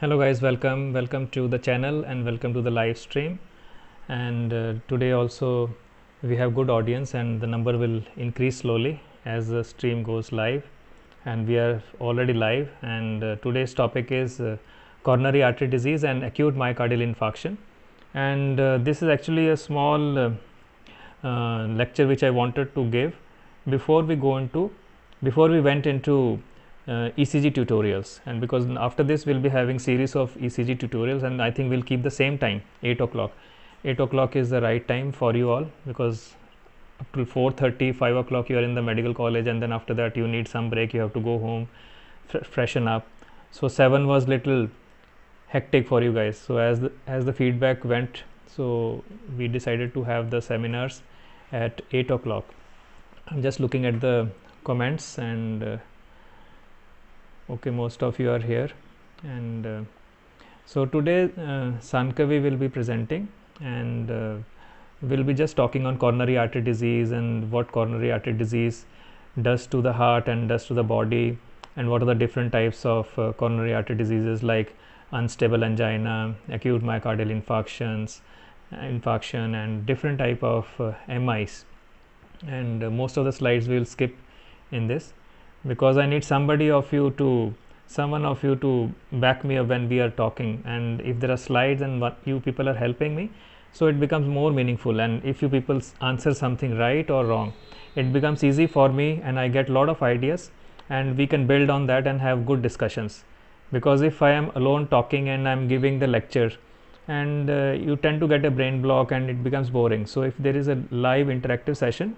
Hello guys, welcome to the channel and welcome to the live stream. And today also we have good audience and the number will increase slowly as the stream goes live, and we are already live. And today's topic is coronary artery disease and acute myocardial infarction. And this is actually a small lecture which I wanted to give before we went into ECG tutorials, and because after this we'll be having series of ECG tutorials, and I think we'll keep the same time, 8 o'clock. 8 o'clock is the right time for you all, because up till 4:30, 5 o'clock you are in the medical college, and then after that you need some break, you have to go home, freshen up. So 7 was little hectic for you guys. So as the feedback went, so we decided to have the seminars at 8 o'clock. I'm just looking at the comments, and okay, most of you are here. And so today Sankavi will be presenting, and we'll be just talking on coronary artery disease and what coronary artery disease does to the heart and does to the body, and what are the different types of coronary artery diseases like unstable angina, acute myocardial infarction, and different type of MIs. And most of the slides we will skip in this, because I need someone of you to back me up when we are talking, and if there are slides and what you people are helping me, so it becomes more meaningful. And if you people answer something right or wrong, it becomes easy for me and I get a lot of ideas, and we can build on that and have good discussions. Because if I am alone talking and I'm giving the lecture, and you tend to get a brain block and it becomes boring. So if there is a live interactive session,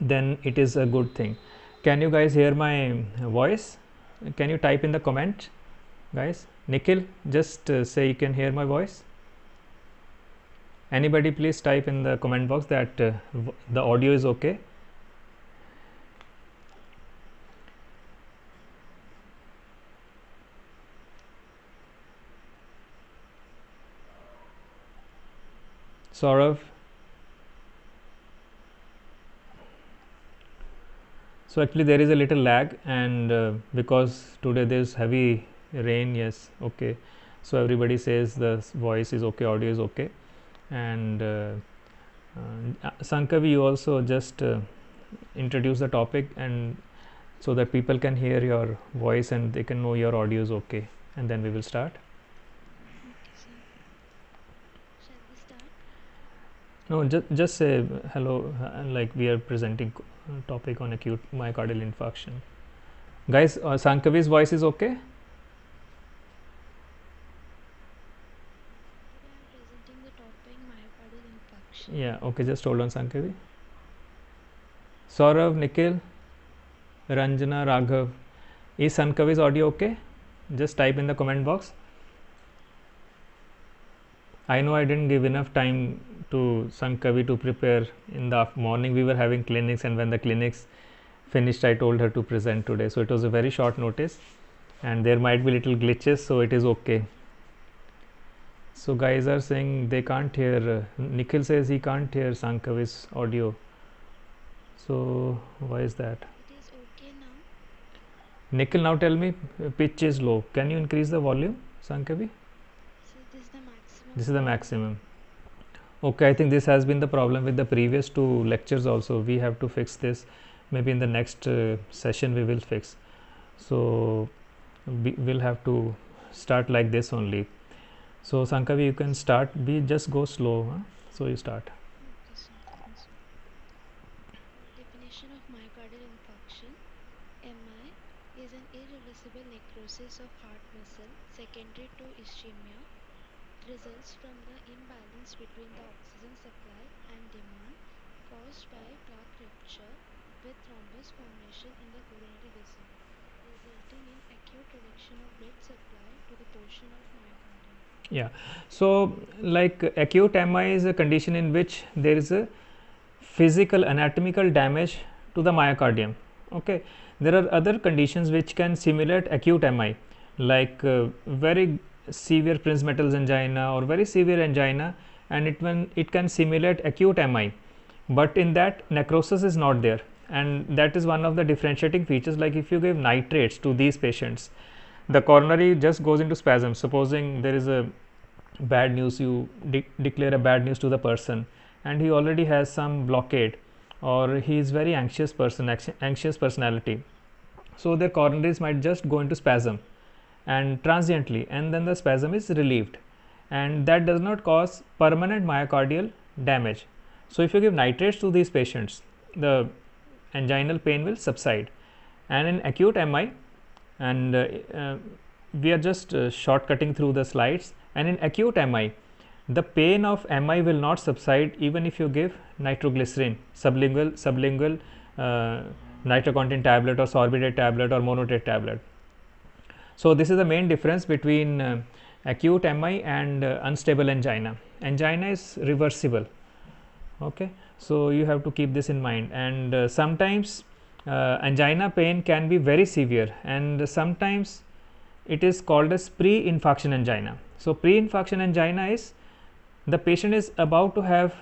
then it is a good thing. Can you guys hear my voice? Can you type in the comment, guys? Nikhil, just say you can hear my voice. Anybody please type in the comment box that the audio is okay. Saurav. So actually there is a little lag, and because today there is heavy rain. Yes, okay. So everybody says the voice is okay, audio is okay. And Sankavi, you also just introduce the topic, and so that people can hear your voice and they can know your audio is okay, and then we will start. No, just say hello, like we are presenting topic on acute myocardial infarction. Guys, Sankavi's voice is okay? Yeah, okay, just hold on, Sankavi. Saurav, Nikhil, Ranjana, Raghav, is Sankavi's audio okay? Just type in the comment box. I know I didn't give enough time to Sankavi to prepare. In the morning we were having clinics, and when the clinics finished I told her to present today. So it was a very short notice, and there might be little glitches, so it is okay. So guys are saying they can't hear. Nikhil says he can't hear Sankavi's audio. So why is that? It is okay now. Nikhil, now tell me, pitch is low. Can you increase the volume, Sankavi? So this is the maximum. This is the maximum. Okay, I think this has been the problem with the previous two lectures also. We have to fix this. Maybe in the next session we will fix. So we'll have to start like this only. So Sankavi, you can start. We just go slow. Huh? So you start. Okay, so definition of myocardial infarction. MI is an irreversible necrosis of heart muscle secondary to ischemia. Results from the imbalance between the oxygen supply and demand caused by plaque rupture with thrombus formation in the coronary vessel, resulting in acute reduction of blood supply to the portion of myocardium. Yeah. So like acute MI is a condition in which there is a physical anatomical damage to the myocardium. Okay. There are other conditions which can simulate acute MI, like very severe Prinzmetal's angina or very severe angina, and it can simulate acute MI, but in that necrosis is not there, and that is one of the differentiating features. Like if you give nitrates to these patients, the coronary just goes into spasm. Supposing there is a bad news, you declare a bad news to the person, and he already has some blockade, or he is very anxious person, anxious personality, so their coronaries might just go into spasm and transiently, and then the spasm is relieved, and that does not cause permanent myocardial damage. So if you give nitrates to these patients, the anginal pain will subside. And in acute MI, and we are just shortcutting through the slides, and in acute MI, the pain of MI will not subside even if you give nitroglycerin, sublingual nitrocontin tablet or sorbitate tablet or monotate tablet. So this is the main difference between acute MI and unstable angina. Angina is reversible. Okay, so you have to keep this in mind. And sometimes angina pain can be very severe, and sometimes it is called as pre-infarction angina. So pre-infarction angina is the patient is about to have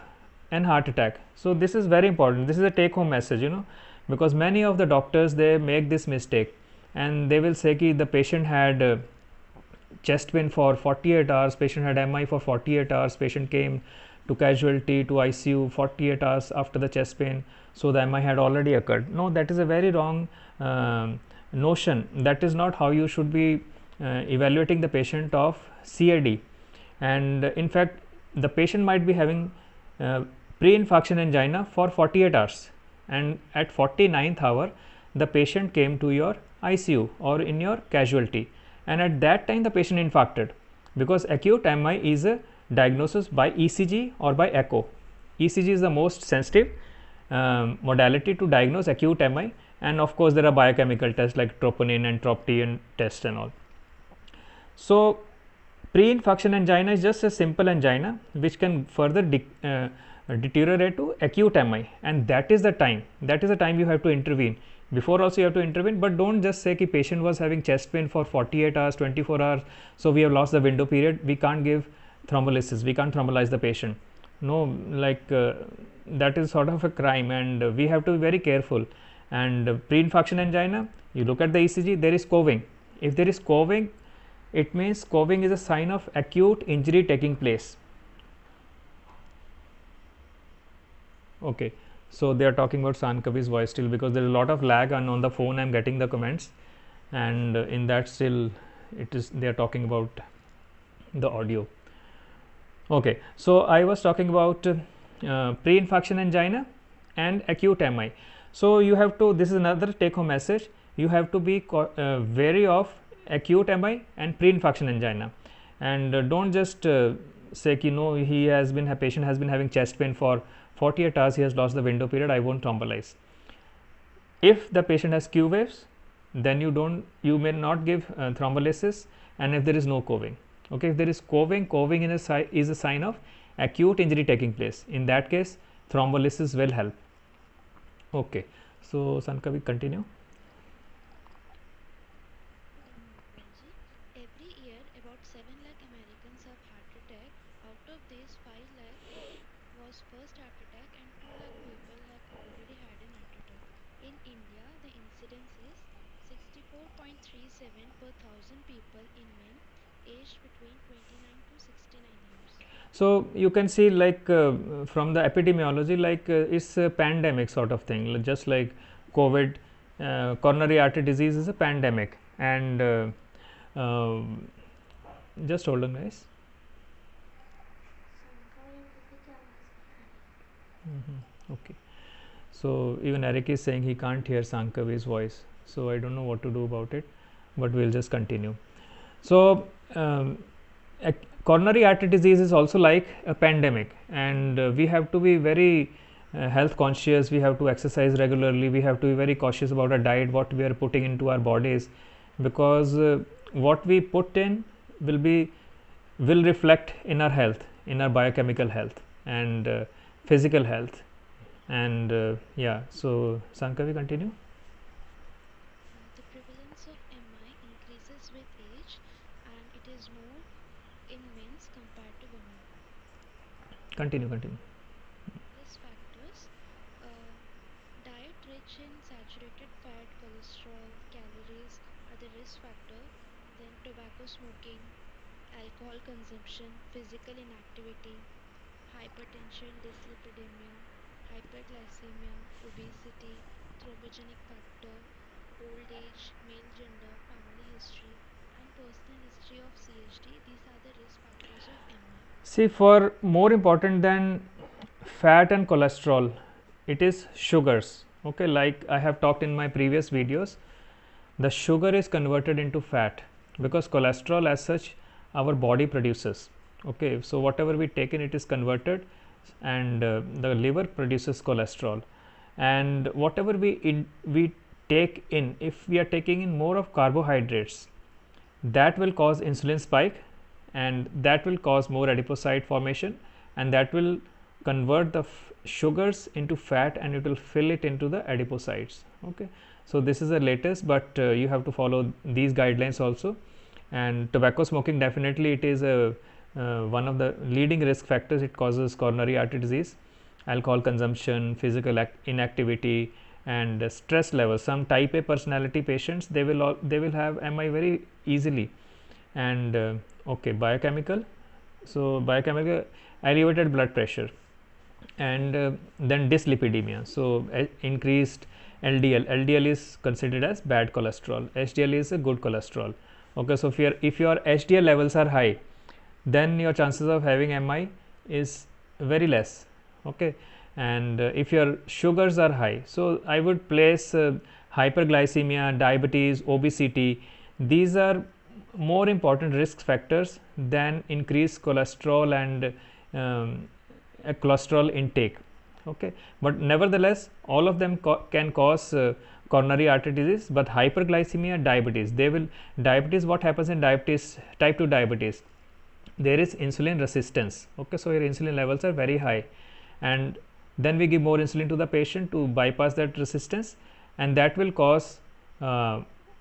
an heart attack. So this is very important. This is a take home message, because many of the doctors, they make this mistake, and they will say ki the patient had chest pain for 48 hours, patient had MI for 48 hours, patient came to casualty to ICU 48 hours after the chest pain, so the MI had already occurred. No, that is a very wrong notion. That is not how you should be evaluating the patient of CAD. And in fact, the patient might be having pre-infarction angina for 48 hours, and at 49th hour the patient came to your ICU or in your casualty, and at that time the patient infarcted, because acute MI is a diagnosis by ECG or by echo. ECG is the most sensitive modality to diagnose acute MI, and of course there are biochemical tests like troponin and TROP-T and tests and all. So pre-infarction angina is just a simple angina which can further deteriorate to acute MI, and that is the time you have to intervene. Before also you have to intervene, but don't just say ki patient was having chest pain for 48 hours, 24 hours, so we have lost the window period, we can't give thrombolysis, we can't thrombolyze the patient. No, like that is sort of a crime, and we have to be very careful. And pre-infarction angina, you look at the ECG, there is coving. If there is coving, it means coving is a sign of acute injury taking place. Okay, so they are talking about Sankavi's voice still, because there is a lot of lag, and on the phone I am getting the comments, and in that still it is, they are talking about the audio. Okay, so I was talking about pre-infarction angina and acute MI. So you have to, this is another take home message, you have to be wary of acute MI and pre-infarction angina, and don't just say ki no, he has been, a patient has been having chest pain for 48 hours, he has lost the window period, I won't thrombolyze. If the patient has Q waves, then you may not give thrombolysis, and if there is no coving. Okay, if there is coving is a sign of acute injury taking place. In that case, thrombolysis will help. Okay, so Sankavi, continue. Every year, about 7 lakh Americans have heart attack. Out of these, 5 lakh was first heart attack, and 2 lakh people have already had an heart attack. In India, the incidence is 64.37 per thousand people in men aged between 29 to 69 years. So you can see, like from the epidemiology, like it's a pandemic sort of thing, just like COVID. Coronary artery disease is a pandemic, and just hold on, guys. Okay, so even Eric is saying he can't hear Sankavi's voice, so I don't know what to do about it, but we'll just continue. So coronary artery disease is also like a pandemic, and we have to be very health conscious, we have to exercise regularly, we have to be very cautious about our diet, what we are putting into our bodies, because what we put in will reflect in our health, in our biochemical health and physical health. And yeah, so Sankavi, continue. The prevalence of MI increases with age, and it is more in men compared to women. Continue. Risk factors: uh, diet rich in saturated fat, cholesterol, calories are the risk factor. Then tobacco smoking, alcohol consumption, physical inactivity, hypertension, dyslipidemia, hyperglycemia, obesity, thrombogenic factor, old age, male gender, family history, and personal history of CHD. These are the risk factors of MI. See, for more important than fat and cholesterol, it is sugars. Okay, like I have talked in my previous videos, the sugar is converted into fat because cholesterol as such our body produces. Okay, so whatever we take in, it is converted, and the liver produces cholesterol, and whatever we take in, if we are taking in more of carbohydrates, that will cause insulin spike, and that will cause more adipocyte formation, and that will convert the sugars into fat, and it will fill it into the adipocytes. Okay, so this is the latest, but you have to follow these guidelines also. And tobacco smoking, definitely it is a one of the leading risk factors. It causes coronary artery disease. Alcohol consumption, physical inactivity, and stress levels. Some type A personality patients, they will have MI very easily. And okay, biochemical, so biochemical, elevated blood pressure, and then dyslipidemia, so increased LDL is considered as bad cholesterol, HDL is a good cholesterol. Okay, so if your HDL levels are high, then your chances of having MI is very less. Okay, and if your sugars are high, so I would place hyperglycemia, diabetes, obesity, these are more important risk factors than increased cholesterol and a cholesterol intake. Okay, but nevertheless all of them can cause coronary artery disease. But hyperglycemia, diabetes, diabetes, what happens in diabetes, type 2 diabetes, there is insulin resistance. Okay, so your insulin levels are very high, and then we give more insulin to the patient to bypass that resistance, and that will cause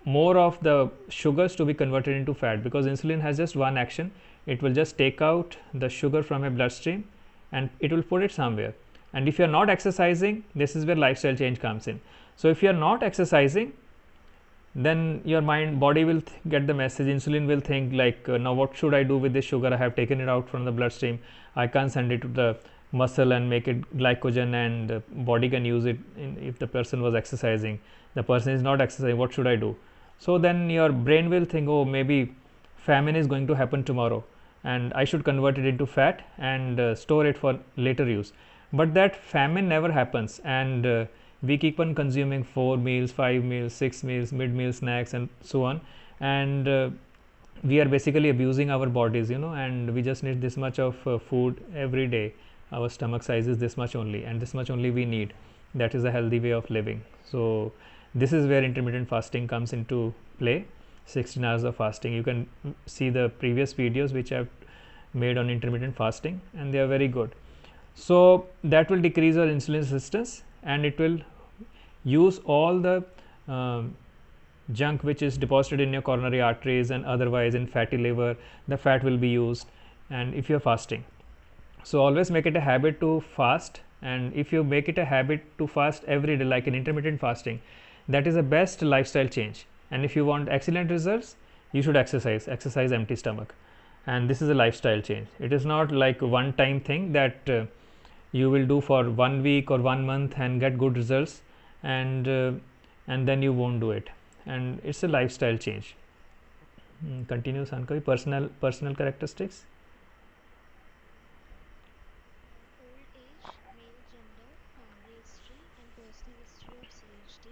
more of the sugars to be converted into fat, because insulin has just one action, it will just take out the sugar from a bloodstream and it will put it somewhere. And if you are not exercising, this is where lifestyle change comes in. So if you are not exercising, then your body will get the message, insulin will think like, now what should I do with this sugar, I have taken it out from the bloodstream, I can't send it to the muscle and make it glycogen, and body can use it if the person was exercising. The person is not exercising, what should I do? So then your brain will think, oh, maybe famine is going to happen tomorrow and I should convert it into fat and store it for later use. But that famine never happens, and we keep on consuming 4 meals, 5 meals, 6 meals, mid meal snacks, and so on, and we are basically abusing our bodies, and we just need this much of food every day. Our stomach size is this much only, and this much only we need. That is a healthy way of living. So this is where intermittent fasting comes into play. 16 hours of fasting, you can see the previous videos which I've made on intermittent fasting, and they are very good. So that will decrease your insulin resistance, and it will use all the junk which is deposited in your coronary arteries and otherwise in fatty liver, the fat will be used, and if you are fasting. So always make it a habit to fast, and if you make it a habit to fast every day like an intermittent fasting, that is the best lifestyle change. And if you want excellent results, you should exercise empty stomach, and this is a lifestyle change. It is not like one time thing that you will do for 1 week or 1 month and get good results, and then you won't do it, and it's a lifestyle change. Continue, Sankavi. Personal characteristics. Old age, male gender, family history, and personal history of CHD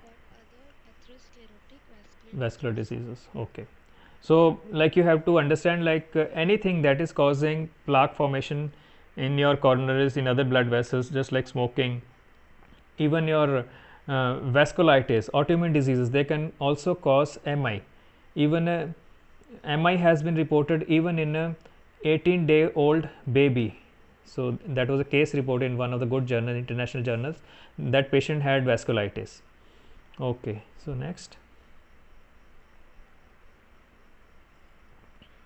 or other atherosclerotic vascular Vascular disease. diseases. Okay, so like you have to understand, like anything that is causing plaque formation in your coronaries, in other blood vessels, just like smoking, even your vasculitis, autoimmune diseases, they can also cause MI. Even a MI has been reported even in a 18-day-old baby. So that was a case reported in one of the good journals, international journals. That patient had vasculitis. Okay, so next.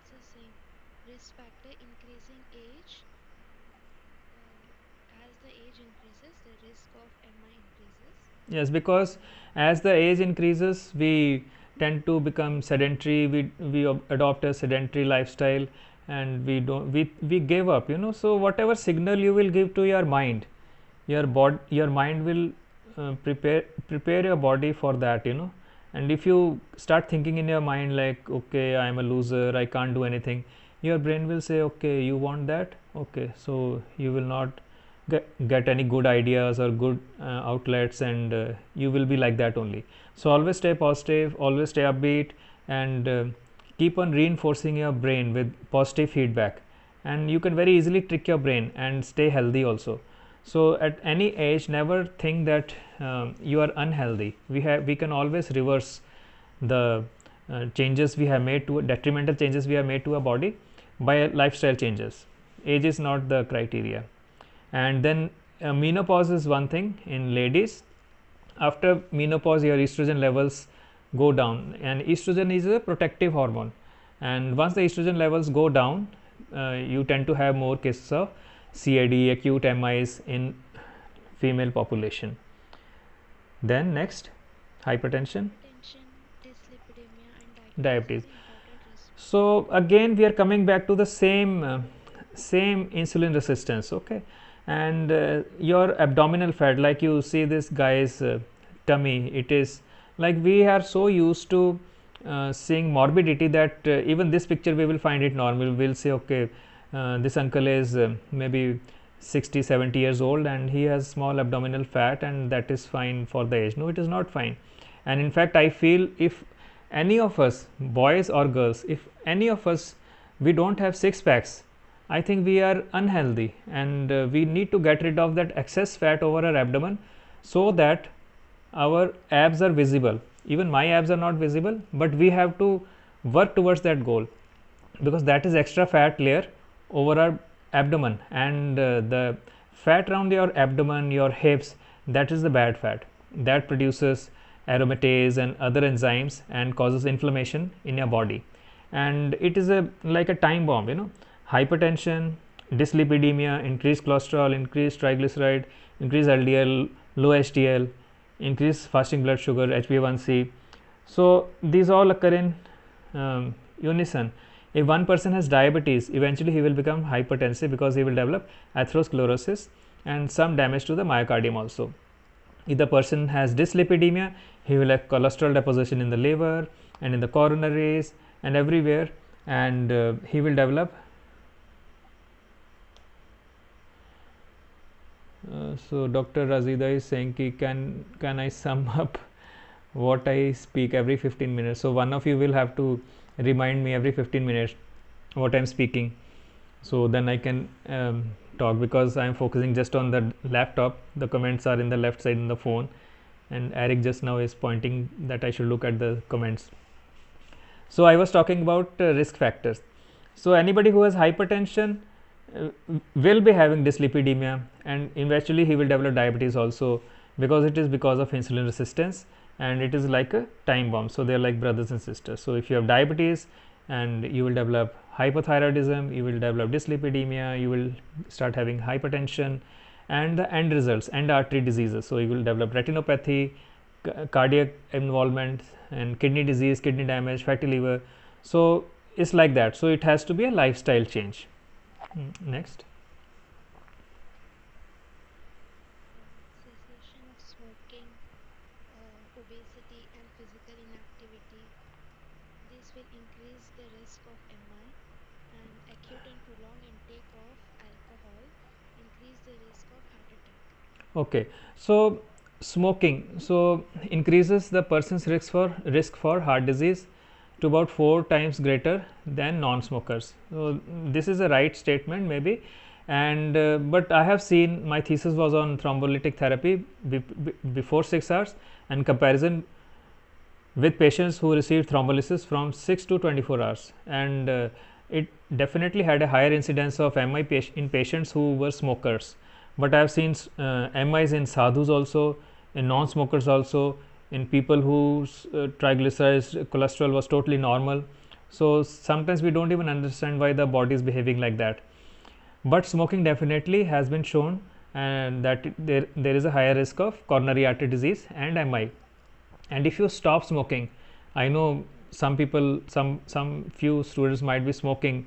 So same risk factor, increasing age, as the age increases, the risk of MI increases? Yes, because as the age increases, we tend to become sedentary. We adopt a sedentary lifestyle, and we give up. So whatever signal you will give to your mind, your mind will prepare your body for that. And if you start thinking in your mind like, okay, I am a loser, I can't do anything, your brain will say, okay, you want that, okay, so you will not get any good ideas or good outlets, and you will be like that only. So always stay positive, always stay upbeat, and keep on reinforcing your brain with positive feedback, and you can very easily trick your brain and stay healthy also. So at any age, never think that you are unhealthy. We can always reverse the changes we have made to detrimental changes we have made to our body by lifestyle changes. Age is not the criteria. And then menopause is one thing in ladies. After menopause, your estrogen levels go down, and estrogen is a protective hormone, and once the estrogen levels go down, you tend to have more cases of CAD, acute MIs in female population. Then next, hypertension, Hypertension, dyslipidemia, and diabetes. diabetes are important risk. So again, we are coming back to the same insulin resistance, okay, and your abdominal fat, like you see this guy's tummy, it is like we are so used to seeing morbidity that even this picture we will find it normal. We'll say, okay, this uncle is maybe 60-70 years old and he has small abdominal fat, and that is fine for the age. No, it is not fine. And in fact, I feel if any of us, boys or girls, if any of us, we don't have six packs, I think we are unhealthy, and we need to get rid of that excess fat over our abdomen so that our abs are visible. Even my abs are not visible, but we have to work towards that goal, because that is extra fat layer over our abdomen, and the fat around your abdomen, your hips, that is the bad fat that produces aromatase and other enzymes and causes inflammation in your body, and it is like a time bomb. Hypertension, dyslipidemia, increased cholesterol, increased triglyceride, increased LDL, low HDL, increased fasting blood sugar, HbA1c. So these all occur in unison. If one person has diabetes, eventually he will become hypertensive because he will develop atherosclerosis and some damage to the myocardium also. If the person has dyslipidemia, he will have cholesterol deposition in the liver and in the coronaries and everywhere, and he will develop so Dr. Razida is saying ki can I sum up what I speak every 15 minutes? So one of you will have to remind me every 15 minutes what I am speaking, so then I can talk, because I am focusing just on the laptop. The comments are in the left side in the phone, and Eric just now is pointing that I should look at the comments. So I was talking about risk factors. So anybody who has hypertension will be having dyslipidemia, and eventually he will develop diabetes also, because it is because of insulin resistance, and it is like a time bomb. So they are like brothers and sisters. So if you have diabetes, and you will develop hypothyroidism, you will develop dyslipidemia, you will start having hypertension, and the end results, end artery diseases. So you will develop retinopathy, cardiac involvement, and kidney disease, kidney damage, fatty liver. So it's like that. So it has to be a lifestyle change. Next. Cessation of smoking, obesity, and physical inactivity. This will increase the risk of MI, and acute and prolonged intake of alcohol increase the risk of heart attack. Okay, so smoking increases the person's risk for heart disease to about 4 times greater than non-smokers. So this is a right statement maybe, and but I have seen, my thesis was on thrombolytic therapy before 6 hours, and comparison with patients who received thrombolysis from 6 to 24 hours, and it definitely had a higher incidence of MI in patients who were smokers. But I have seen MIs in sadhus also, in non-smokers also, in people whose triglycerides, cholesterol was totally normal. So sometimes we don't even understand why the body is behaving like that. But smoking definitely has been shown and there is a higher risk of coronary artery disease and MI. And if you stop smoking, I know some people, some few students might be smoking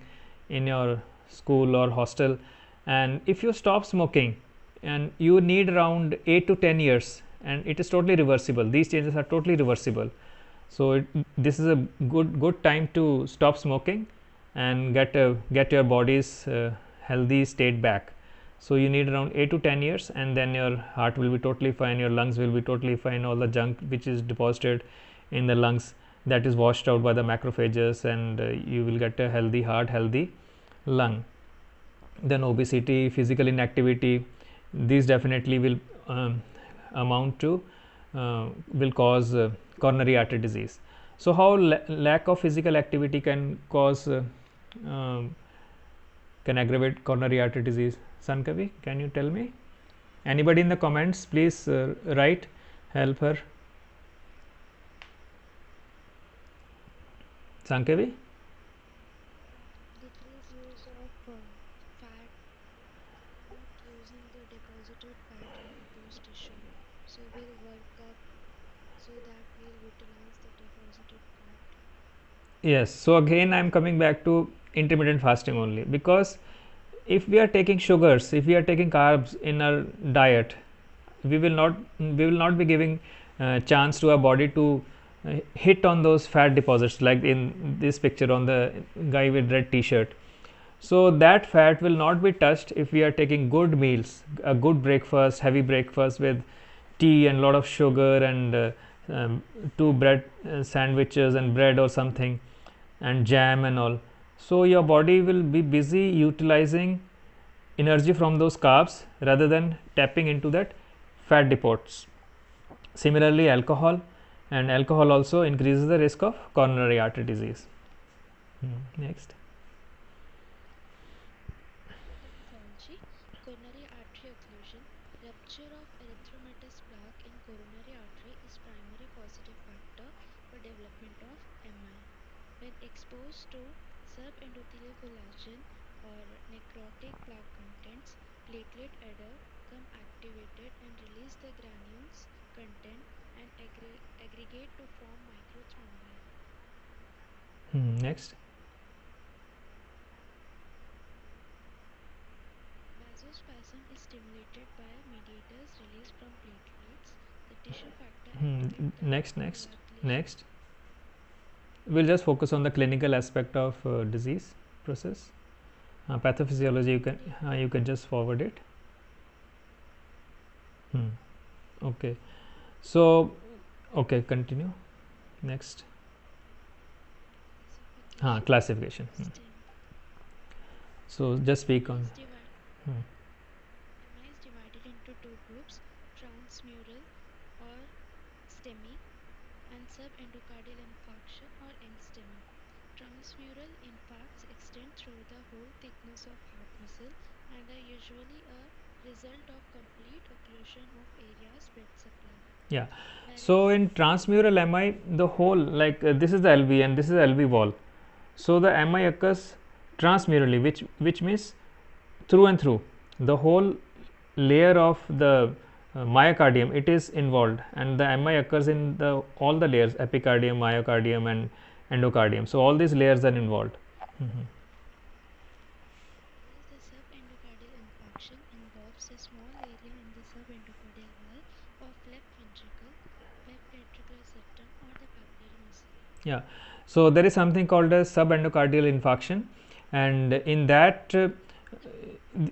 in your school or hostel, and if you stop smoking, and you need around 8 to 10 years, and it is totally reversible. These changes are totally reversible. So this is a good time to stop smoking and get your body's healthy state back. So you need around 8 to 10 years, and then your heart will be totally fine, your lungs will be totally fine, all the junk which is deposited in the lungs, that is washed out by the macrophages, and you will get a healthy heart, healthy lung. Then obesity, physical inactivity, these definitely will amount to will cause coronary artery disease. So how lack of physical activity can cause um, can aggravate coronary artery disease? Sankavi, can you tell me? Anybody in the comments, please write, help her. Sankavi? Decreased use of fat, not using the deposited fat in adipose tissue. So we'll work up so that we'll utilize the deposited fat. Yes. So again, I am coming back to intermittent fasting only, because if we are taking sugars, if we are taking carbs in our diet, we will not be giving chance to our body to hit on those fat deposits, like in this picture on the guy with red t-shirt. So that fat will not be touched if we are taking good meals, a good breakfast, heavy breakfast with tea and lot of sugar, and um, two bread sandwiches and bread or something, and jam and all. So your body will be busy utilizing energy from those carbs rather than tapping into that fat depots. Similarly, alcohol also increases the risk of coronary artery disease. Next. Pathophysiology, coronary artery occlusion, rupture of erythematous plaque in coronary artery is primary causative factor for development of MI. When exposed to subendothelial collagen or necrotic plaque contents, platelet adder come activated and release the granules content and aggregate to form microthrombi. Next. Vasospasm is stimulated by mediators released from platelets. The tissue factor Hmm. activate the Next. coagulation. Next. We'll just focus on the clinical aspect of disease process. Pathophysiology, you can just forward it. Okay. So okay, continue. Next. Classification. Classification. STEM. So just speak MI on. is, divi- MI is divided into two groups, transmural or STEMI and subendocardial infarction or NSTEMI. Transmural infarcts extend through the whole thickness of heart muscle and are usually a result of complete occlusion of area's blood supply. Yeah. So Whereas in transmural MI, the whole, like this is the LV and this is the LV wall. So the MI occurs transmurally, which means through and through. The whole layer of the myocardium, it is involved, and the MI occurs in the all the layers, epicardium, myocardium, and endocardium. So all these layers are involved. whereas the subendocardial infarction involves a small area in the subendocardial wall of left ventricle, left ventricular septum or the papillary muscle. Yeah. So there is something called a subendocardial infarction, and in that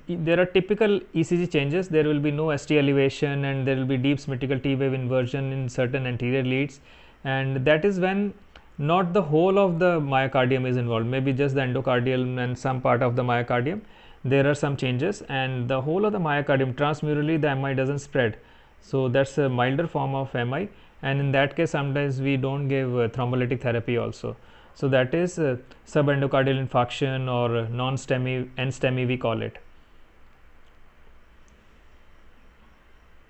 there are typical ECG changes. There will be no ST elevation, and there will be deep symmetrical T wave inversion in certain anterior leads, and that is when not the whole of the myocardium is involved, maybe just the endocardium and some part of the myocardium. There are some changes, and the whole of the myocardium transmurally the MI doesn't spread. So that's a milder form of MI, and in that case sometimes we don't give thrombolytic therapy also. So that is subendocardial infarction, or non-STEMI, NSTEMI we call it.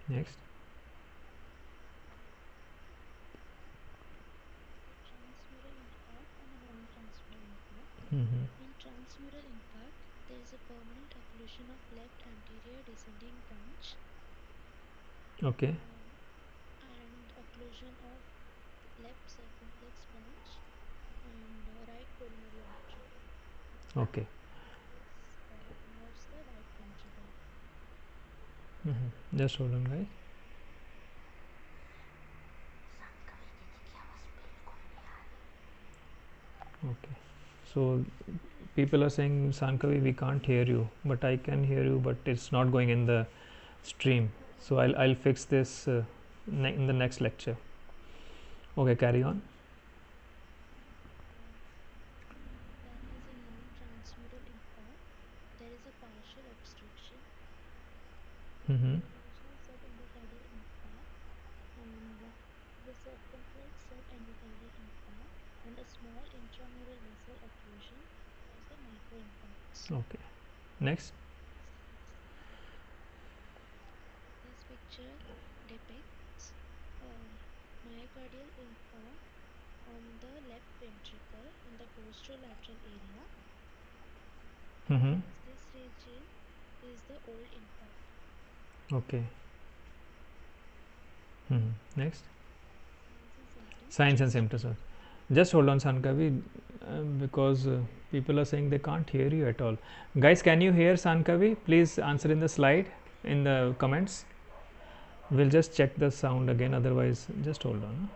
Next. Transmural infarct and a non-transmural infarct. Mm-hmm. In transmural infarct, There is a permanent occlusion of left anterior descending branch. Okay. And occlusion of left circumflex branch and right coronary artery. Okay. This innervates the right ventricle. Just hold on, guys. Okay. So people are saying, Sankavi, we can't hear you, but I can hear you, but it's not going in the stream. So I'll fix this in the next lecture. Okay, carry on. Then is a non-transmural infarct. There is a partial obstruction. Original subendocardial infarct and the circumflex subendocardial infarct and a small intramural vessel occlusion as the microinfarcts. Okay. Next. This picture depicts myocardial infarct on the left ventricle in the posterolateral area. This region is the old infarct. Okay. Next. Signs and symptoms. Signs and symptoms. Just hold on, Sankavi, because people are saying they can't hear you at all. Guys, can you hear Sankavi? Please answer in the slide, in the comments. We'll just check the sound again, otherwise just hold on.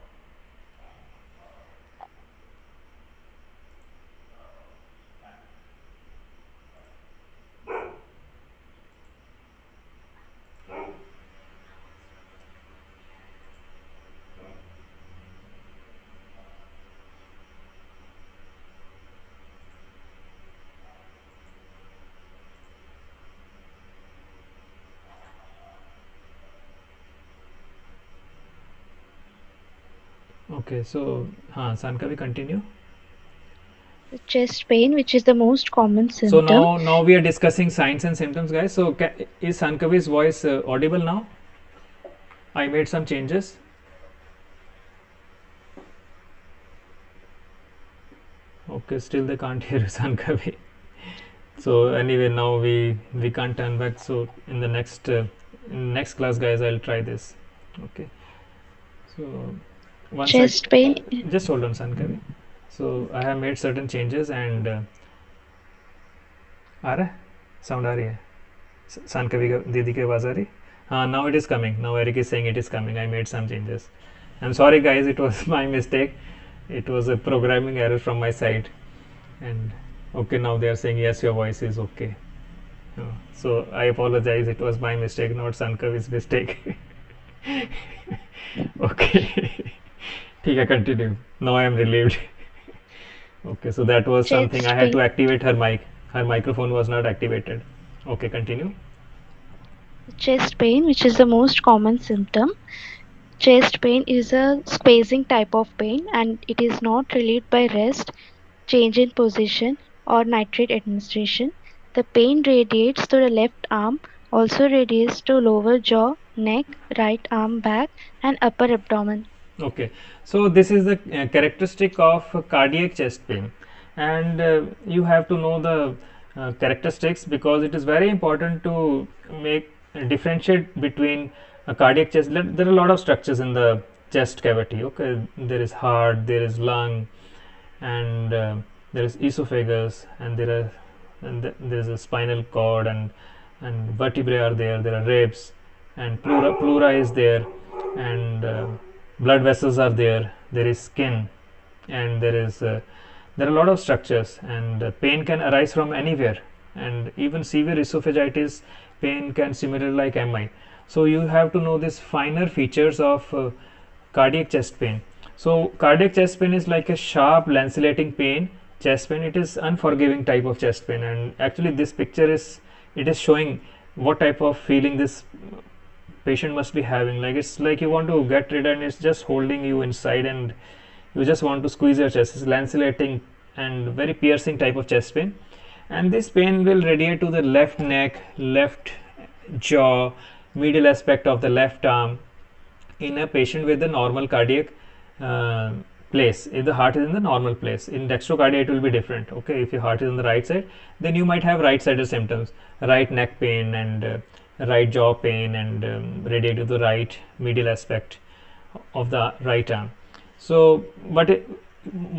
Okay, so Sankavi, continue. Chest pain, which is the most common So symptom. now we are discussing signs and symptoms, guys. So is Sankavi's voice audible now? I made some changes. Okay, still they can't hear Sankavi. So anyway, now we can't turn back. So in the next class, guys, I'll try this. Okay. So once Chest pain. just hold on, Sankavi. So I have made certain changes and आ रहा है sound आ रही है सानकवी दीदी की आवाज़ आ रही हाँ now it is coming now Eric is saying it is coming I made some changes I'm sorry guys it was my mistake it was a programming error from my side and okay now they are saying yes your voice is okay so I apologize it was my mistake not Sankavi's mistake okay ठीक है continue now I am relieved okay so that was something I had to activate her mic her microphone was not activated. Okay, continue. Chest pain, which is the most common symptom. Chest pain is a spacing type of pain and it is not relieved by rest, change in position, or nitrate administration. The pain radiates to the left arm, also radiates to lower jaw, neck, right arm back, and upper abdomen. Okay, so this is the characteristic of cardiac chest pain. And you have to know the characteristics because it is very important to make differentiate between a cardiac chest. There are a lot of structures in the chest cavity. Okay, there is heart, there is lung, and there is esophagus, and there is a spinal cord, and vertebrae are there. There are ribs, and pleura is there, and blood vessels are there. There is skin, and there are a lot of structures and pain can arise from anywhere and even severe esophagitis pain can simulate like MI. So you have to know these finer features of cardiac chest pain. So cardiac chest pain is like a sharp lancinating pain chest pain. It is unforgiving type of chest pain and actually this picture is showing what type of feeling this patient must be having. Like it's like you want to get rid and it's just holding you inside and you just want to squeeze your chest. It's lancinating and very piercing type of chest pain and this pain will radiate to the left neck, left jaw, medial aspect of the left arm in a patient with a normal cardiac place, if the heart is in the normal place. In dextrocardia it will be different. Okay, if your heart is on the right side, then you might have right-sided symptoms, right neck pain and right jaw pain and radiate to the right medial aspect of the right arm. So but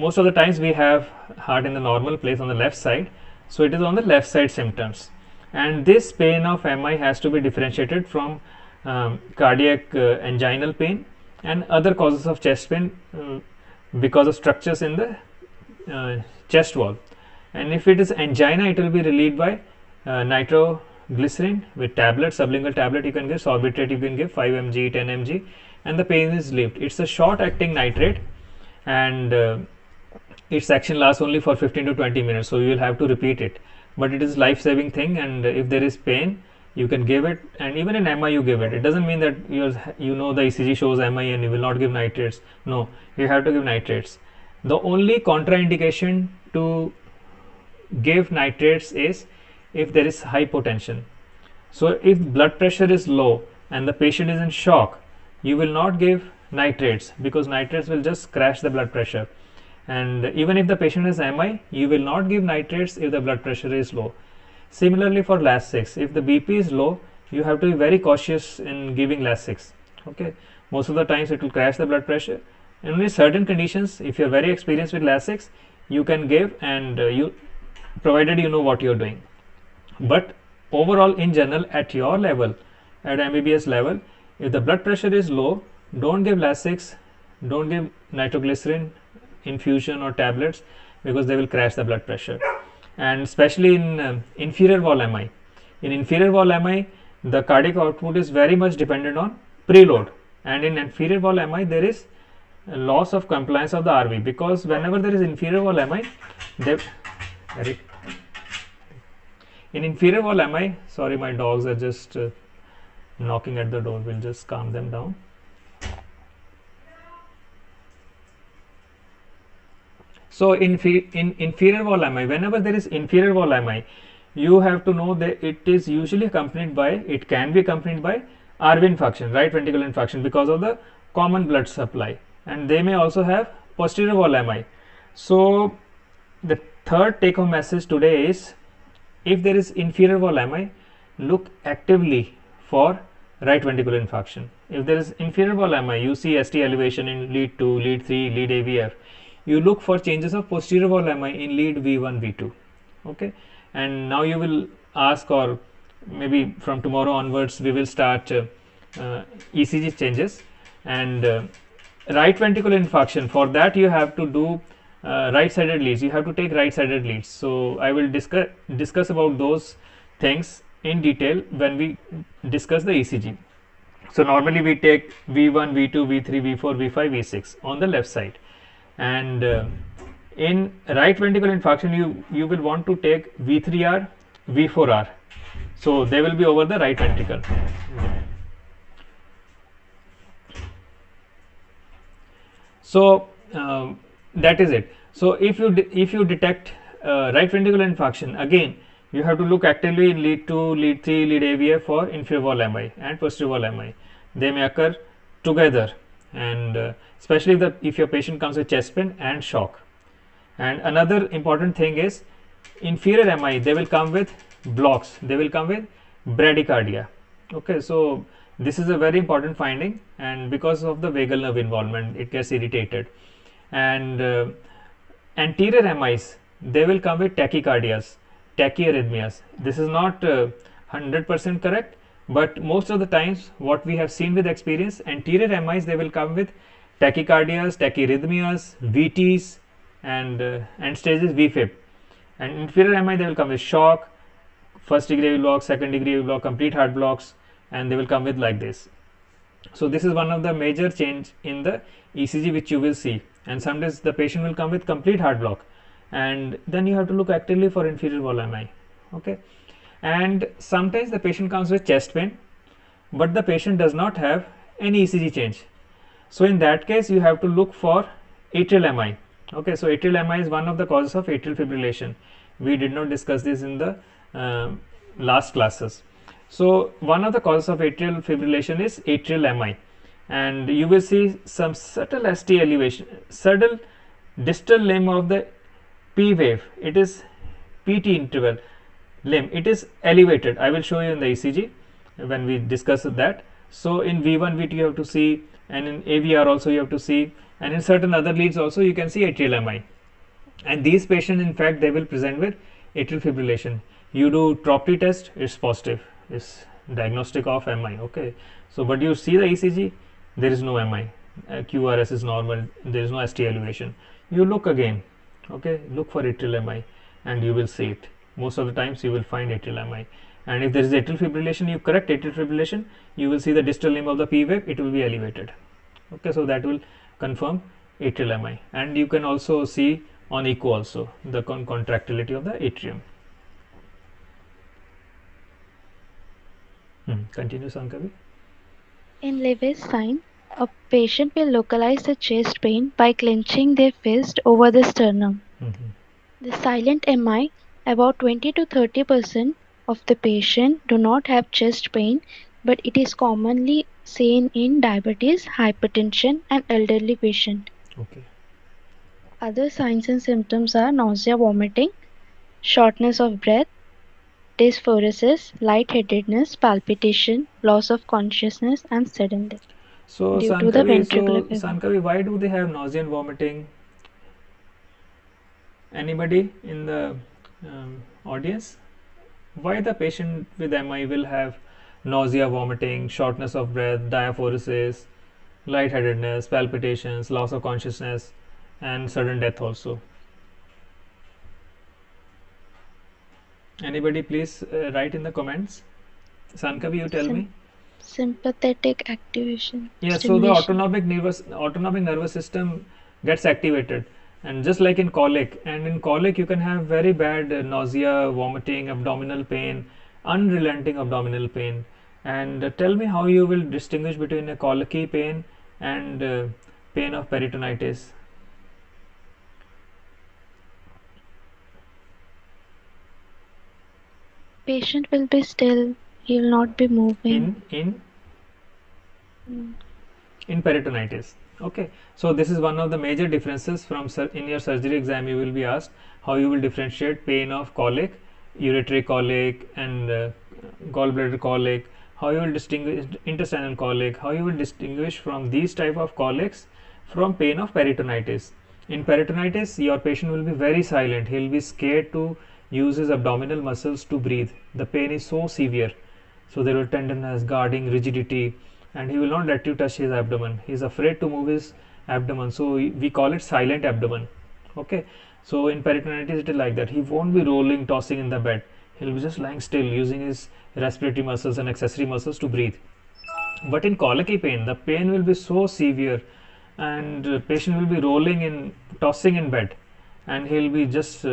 most of the times we have heart in the normal place on the left side, so it is on the left side symptoms, and this pain of MI has to be differentiated from cardiac anginal pain and other causes of chest pain because of structures in the chest wall. And if it is angina, it will be relieved by nitroglycerin with tablets, sublingual tablet you can give, sorbitrate you can give 5 mg, 10 mg, and the pain is relieved. It's a short acting nitrate, and its action lasts only for 15 to 20 minutes, so you will have to repeat it, but it is life saving thing, and if there is pain you can give it, and even in MI you give it. It doesn't mean that you know the ECG shows MI and you will not give nitrates. No, you have to give nitrates. The only contraindication to give nitrates is if there is hypotension. So if blood pressure is low and the patient is in shock, you will not give nitrates, because nitrates will just crash the blood pressure. And even if the patient has MI, you will not give nitrates if the blood pressure is low. Similarly for Lasix, if the BP is low, you have to be very cautious in giving Lasix. Okay, most of the times it will crash the blood pressure. And only certain conditions, if you are very experienced with Lasix, you can give, and you provided you know what you are doing. But overall, in general, at your level, at MBBS level, if the blood pressure is low, don't give Lasix, don't give nitroglycerin infusion or tablets, because they will crash the blood pressure. And especially in inferior wall MI. In inferior wall MI, the cardiac output is very much dependent on preload, and in inferior wall MI there is a loss of compliance of the RV, because whenever there is inferior wall MI, in inferior wall MI, sorry, my dogs are just knocking at the door, we'll just calm them down. So in inferior wall MI, whenever there is inferior wall MI, you have to know that it is usually accompanied by, it can be accompanied by RV infarction, right ventricular infarction, because of the common blood supply, and they may also have posterior wall MI. So the third take home message today is, if there is inferior wall MI, look actively for right ventricular infarction. If there is inferior wall MI, you see ST elevation in lead 2, lead 3, lead AVF, you look for changes of posterior wall MI in lead V1, V2. Okay, and now you will ask, or maybe from tomorrow onwards we will start ECG changes, and right ventricular infarction, for that you have to do right sided leads, you have to take right sided leads. So I will discuss about those things in detail when we discuss the ECG. So normally we take V1, V2, V3, V4, V5, V6 on the left side, and in right ventricular infarction you will want to take V3R, V4R, so they will be over the right ventricle. So that is it. So if you detect right ventricular infarction, again you have to look actively in lead 2, lead 3, lead AVF for inferior wall MI and posterior wall MI. They may occur together, and especially if your patient comes with chest pain and shock. And another important thing is, inferior MI, they will come with blocks, they will come with bradycardia. Okay, so this is a very important finding, and because of the vagal nerve involvement, it gets irritated. And anterior MIs, they will come with tachycardias, tachyarrhythmias. This is not 100% correct, but most of the times what we have seen with experience, anterior MIs, they will come with tachycardias, tachyarrhythmias, VTs, and end stages VFib. And inferior MI, they will come with shock, first degree AV block, second degree AV block, complete heart blocks, and they will come with like this. So this is one of the major change in the ECG which you will see. And sometimes the patient will come with complete heart block, and then you have to look actively for inferior wall MI. Okay, and sometimes the patient comes with chest pain, but the patient does not have any ECG change. So in that case, you have to look for atrial MI. Okay, so atrial MI is one of the causes of atrial fibrillation. We did not discuss this in the last classes. So one of the causes of atrial fibrillation is atrial MI, and you will see some subtle ST elevation, subtle distal limb of the P wave. It is PT interval limb. It is elevated. I will show you in the ECG when we discuss that. So in V1, V2 you have to see, and in AVR also you have to see, and in certain other leads also you can see atrial MI. And these patients, in fact, they will present with atrial fibrillation. You do TROP-T test, it's positive, it's diagnostic of MI. Okay, so but you see the ECG, there is no MI, QRS is normal, there is no ST elevation. You look again, okay, look for atrial MI, and you will see it. Most of the times you will find atrial MI. And if there is atrial fibrillation, you correct atrial fibrillation, you will see the distal limb of the P wave, it will be elevated. Okay, so that will confirm atrial MI. And you can also see on echo also the contractility of the atrium. Continue, Sankavi. In Levy's sign, a patient will localize the chest pain by clenching their fist over the sternum. The silent MI, about 20 to 30% of the patient do not have chest pain, but it is commonly seen in diabetes, hypertension, and elderly patients. Okay. Other signs and symptoms are nausea, vomiting, shortness of breath, dysphoresis, lightheadedness, palpitation, loss of consciousness, and sudden death So due to the ventricular failure. Sankavi, why do they have nausea and vomiting? Anybody in the audience? Why the patient with MI will have nausea, vomiting, shortness of breath, diaphoresis, lightheadedness, palpitations, loss of consciousness, and sudden death also? Anybody please write in the comments. Sankavi, you tell me. Sympathetic activation. Yeah, so the autonomic nervous system gets activated, and just like in colic, and in colic you can have very bad nausea, vomiting, abdominal pain, unrelenting abdominal pain. And tell me how you will distinguish between a colicky pain and pain of peritonitis. Patient will be still, he will not be moving. In peritonitis. Okay, so this is one of the major differences from in your surgery exam. You will be asked how you will differentiate pain of colic, ureteric colic, and gallbladder colic, how you will distinguish intestinal colic, how you will distinguish from these type of colics from pain of peritonitis. In peritonitis, your patient will be very silent. He will be scared to use his abdominal muscles to breathe. The pain is so severe. So there will tenderness, guarding, rigidity, and he will not let you touch his abdomen. He is afraid to move his abdomen. So we call it silent abdomen. Okay. So in peritonitis it is like that. He won't be rolling, tossing in the bed. He will be just lying still, using his respiratory muscles and accessory muscles to breathe. But in colicky pain, the pain will be so severe, and patient will be rolling in, tossing in bed, and he'll be just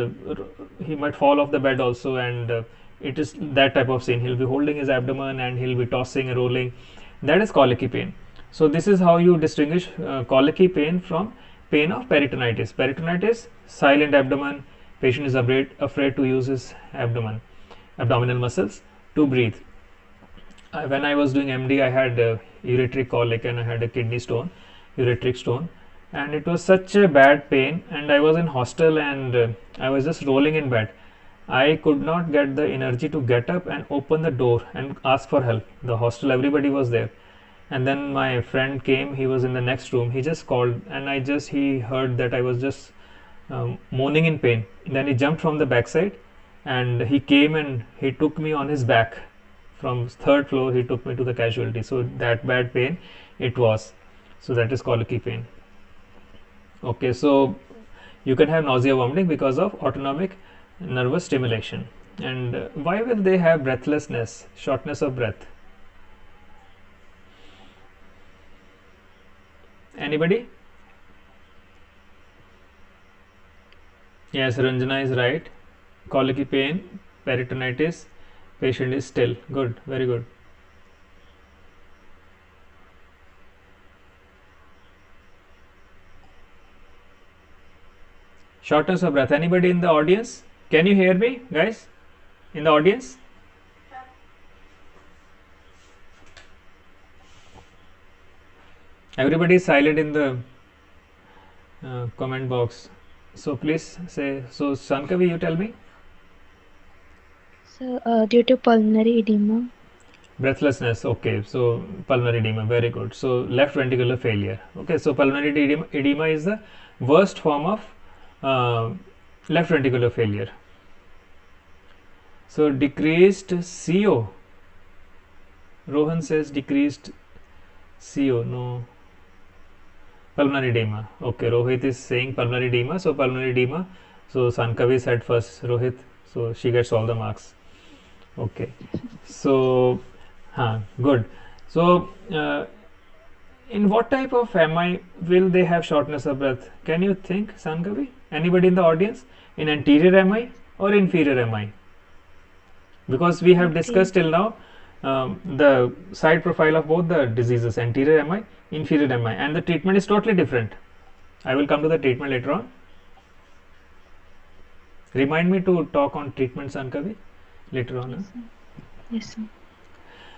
he might fall off the bed also, and it is that type of scene. He'll be holding his abdomen and he'll be tossing and rolling. That is colicky pain. So this is how you distinguish colicky pain from pain of peritonitis. Peritonitis, silent abdomen, patient is afraid to use his abdominal muscles to breathe. When I was doing MD, I had ureteric colic and I had a kidney stone, ureteric stone, and it was such a bad pain, and I was in hostel, and I was just rolling in bed. I could not get the energy to get up and open the door and ask for help. The hostel, everybody was there, and then my friend came. He was in the next room. He just called, and he heard that I was just moaning in pain. Then he jumped from the backside, and he came and he took me on his back from third floor. He took me to the casualty. So that bad pain it was. So that is colicky pain. Okay, so you can have nausea, vomiting because of autonomic nervous stimulation. And why will they have breathlessness, shortness of breath? Anybody? Yes, Ranjana is right. Colicky pain, peritonitis, patient is still. Good, very good. Shortness of breath. Anybody in the audience? Can you hear me, guys? In the audience? Everybody is silent in the comment box. So please say. So Sankavi, you tell me. So, due to pulmonary edema. Breathlessness. Okay. So pulmonary edema. Very good. So left ventricular failure. Okay. So pulmonary edema is the worst form of left ventricular failure. So decreased CO. Rohan says decreased CO. No. Pulmonary edema. Okay. Rohit is saying pulmonary edema. So pulmonary edema. So Sankavi said first. Rohit. So she gets all the marks. Okay. So, good. So, in what type of MI will they have shortness of breath? Can you think, Sankavi? Anybody in the audience? In anterior MI or inferior MI? Because we have discussed till now the side profile of both the diseases, anterior MI, inferior MI, and the treatment is totally different. I will come to the treatment later on. Remind me to talk on treatment, Sankavi, later on. Yes, sir. Yes, sir.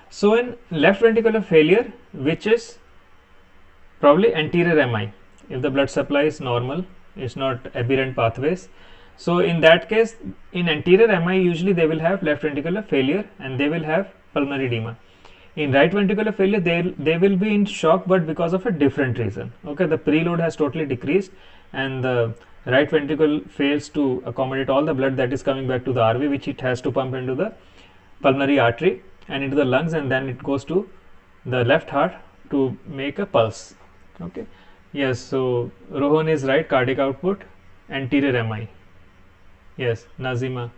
So in left ventricular failure, which is probably anterior MI, if the blood supply is normal, it's not aberrant pathways. So in that case, in anterior MI, usually they will have left ventricular failure and they will have pulmonary edema. In right ventricular failure, they will be in shock, but because of a different reason. Okay, the preload has totally decreased and the right ventricle fails to accommodate all the blood that is coming back to the RV, which it has to pump into the pulmonary artery and into the lungs, and then it goes to the left heart to make a pulse. Okay. Yes. So Rohan is right. Cardiac output, anterior MI. Yes, Nazima.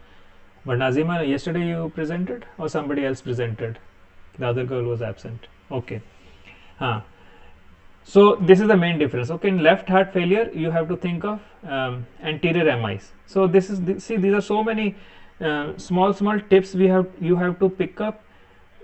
But Nazima, yesterday you presented or somebody else presented? The other girl was absent. Okay. So this is the main difference. Okay. In left heart failure, you have to think of anterior MIs. So this is see, these are so many small tips you have to pick up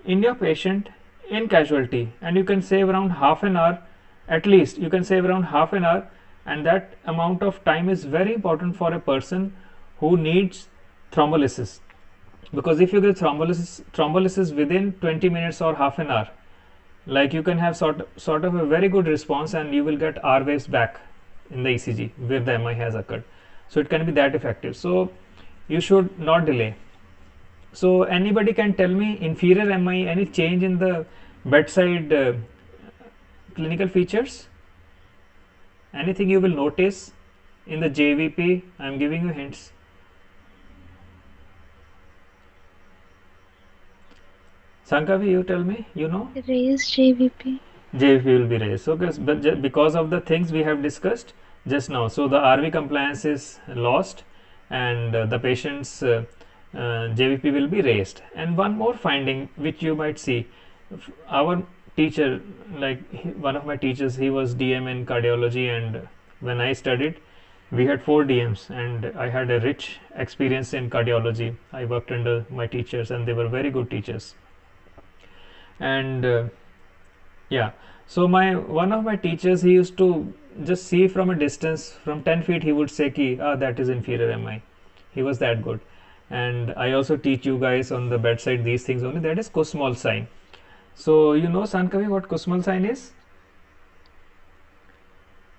in your patient in casualty, and you can save around half an hour. At least you can save around half an hour, and that amount of time is very important for a person who needs thrombolysis, because if you get thrombolysis within 20 minutes or half an hour, like you can have sort of a very good response, and you will get R waves back in the ECG where the MI has occurred. So it can be that effective. So you should not delay. So anybody can tell me inferior MI, any change in the bedside clinical features? Anything you will notice in the JVP? I am giving you hints. Sankavi, you tell me, you know? Raised JVP. JVP will be raised. So, but because of the things we have discussed just now, so the RV compliance is lost and the patient's JVP will be raised. And one more finding which you might see, our teacher, like one of my teachers, he was DM in cardiology, and when I studied, we had 4 DMs, and I had a rich experience in cardiology. I worked under my teachers, and they were very good teachers. And yeah, so one of my teachers, he used to just see from a distance, from 10 feet, he would say ki, that is inferior MI. He was that good. And I also teach you guys on the bedside these things only. That is Kussmaul sign. So you know, Sankavi, what Kussmaul sign is?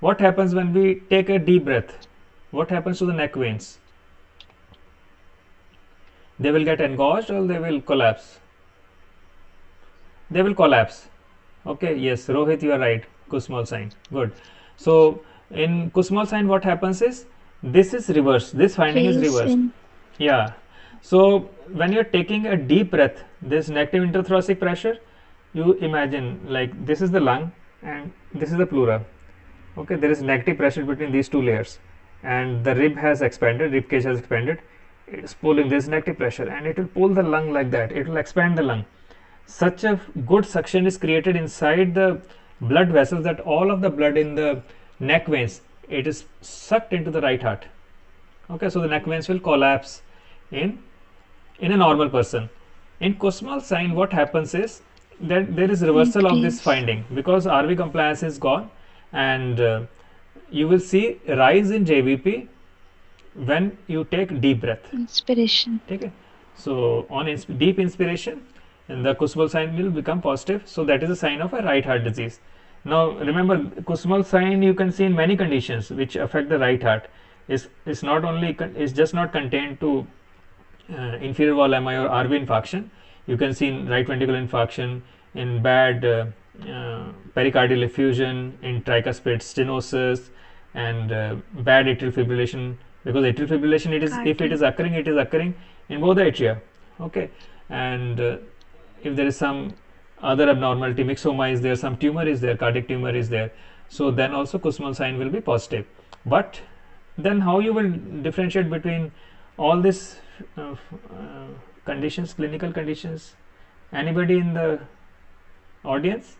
What happens when we take a deep breath? What happens to the neck veins? They will get engorged or they will collapse? They will collapse. Okay, yes, Rohit, you are right. Kussmaul sign. Good. So in Kussmaul sign, what happens is, this is reverse. This finding is reverse. Yeah. So when you are taking a deep breath, this negative interthoracic pressure, you imagine like this is the lung and this is the pleura. Okay, there is negative pressure between these two layers, and the rib has expanded, rib cage has expanded. It is pulling this negative pressure, and it will pull the lung like that. It will expand the lung. Such a good suction is created inside the blood vessels that all of the blood in the neck veins, it is sucked into the right heart. Okay, so the neck veins will collapse in a normal person. In Kussmaul sign, what happens is that there is reversal of this finding, because RV compliance is gone, and you will see rise in JVP when you take deep breath. Inspiration. Okay. So on deep inspiration, and the Kussmaul sign will become positive. So that is a sign of a right heart disease. Now remember, Kussmaul sign you can see in many conditions which affect the right heart. Is not only is just not contained to inferior wall MI or RV infarction. You can see in right ventricular infarction, in bad pericardial effusion, in tricuspid stenosis, and bad atrial fibrillation. Because atrial fibrillation, if it is occurring in both the atria. Okay, and if there is some other abnormality, myxoma is there, some tumor is there, cardiac tumor is there, so then also Kussmaul sign will be positive. But then how you will differentiate between all these conditions, clinical conditions? Anybody in the audience?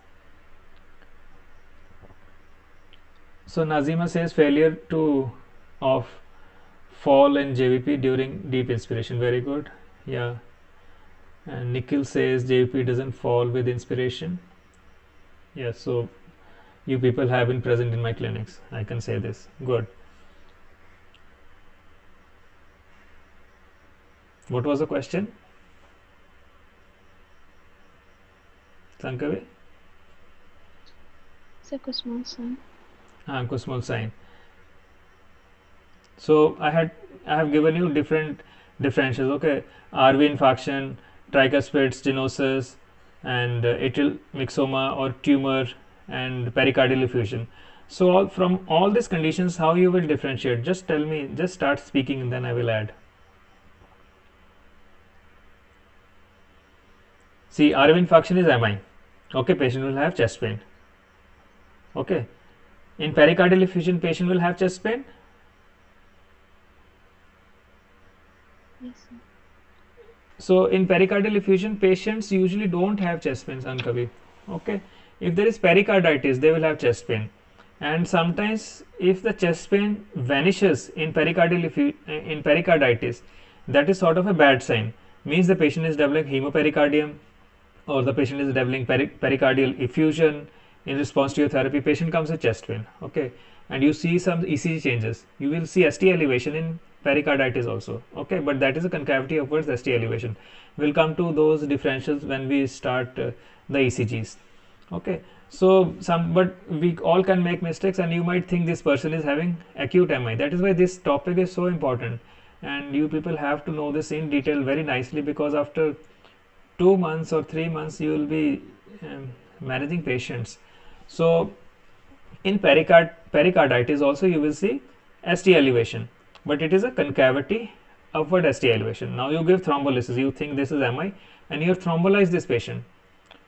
So Nazima says failure to of fall in JVP during deep inspiration. Very good. Yeah. And Nikhil says JVP doesn't fall with inspiration. Yeah, so you people have been present in my clinics, I can say this. Good. What was the question? Sankavi? It's a Kussmaul sign. Kussmaul sign. So I have given you different differentials. Okay, RV infarction, tricuspid stenosis, and atrial myxoma or tumor, and pericardial effusion. So from all these conditions, how you will differentiate? Just tell me. Just start speaking, and then I will add. See, RV infarction is MI. Okay, patient will have chest pain. Okay, in pericardial effusion, patient will have chest pain. Yes, sir. So in pericardial effusion, patients usually don't have chest pains, Ankavi. Okay, if there is pericarditis, they will have chest pain, and sometimes if the chest pain vanishes in in pericarditis, that is sort of a bad sign. Means the patient is developing hemopericardium, or the patient is developing pericardial effusion. In response to your therapy, patient comes with chest pain. Okay, and you see some ECG changes. You will see ST elevation in pericarditis also. Okay, but that is a concavity upwards ST elevation. We'll come to those differentials when we start the ECGs. Okay, so but we all can make mistakes, and you might think this person is having acute MI. That is why this topic is so important, and you people have to know this in detail very nicely, because after 2 months or 3 months you will be managing patients. So in pericarditis also you will see ST elevation, but it is a concavity upward ST elevation. Now you give thrombolysis, you think this is MI, and you have thrombolized this patient,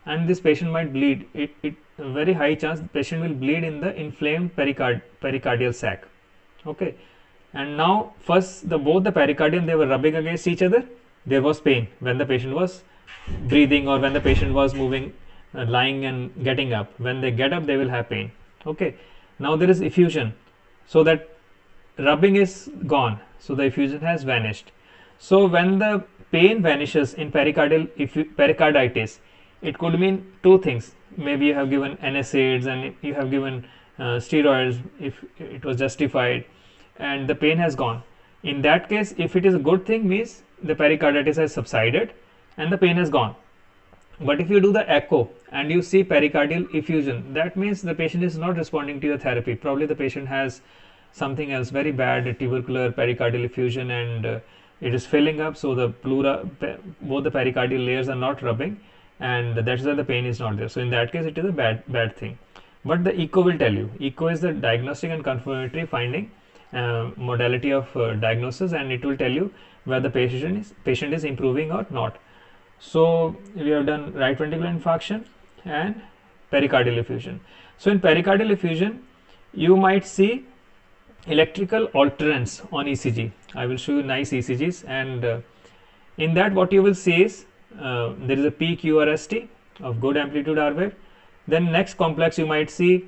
and this patient might bleed. It very high chance the patient will bleed in the inflamed pericardial sac. Okay, and now first both the pericardium, they were rubbing against each other. There was pain when the patient was breathing, or when the patient was moving, lying and getting up. When they get up, they will have pain. Okay, now there is effusion, so that rubbing is gone, so the effusion has vanished. So when the pain vanishes in pericarditis, it could mean two things. Maybe you have given NSAIDs and you have given steroids if it was justified, and the pain has gone. In that case, if it is a good thing, means the pericarditis has subsided and the pain has gone. But if you do the echo and you see pericardial effusion, that means the patient is not responding to your therapy. Probably the patient has something else, very bad tubercular pericardial effusion, and it is filling up, so the pleura, both the pericardial layers are not rubbing, and that's why the pain is not there. So in that case, it is a bad thing. But the echo will tell you. Echo is the diagnostic and confirmatory finding modality of diagnosis, and it will tell you whether the patient is improving or not. So we have done right ventricular infarction and pericardial effusion. So in pericardial effusion, you might see electrical alterance on ECG. I will show you nice ECGs, and in that what you will see is there is a peak URST of good amplitude R wave. Then next complex you might see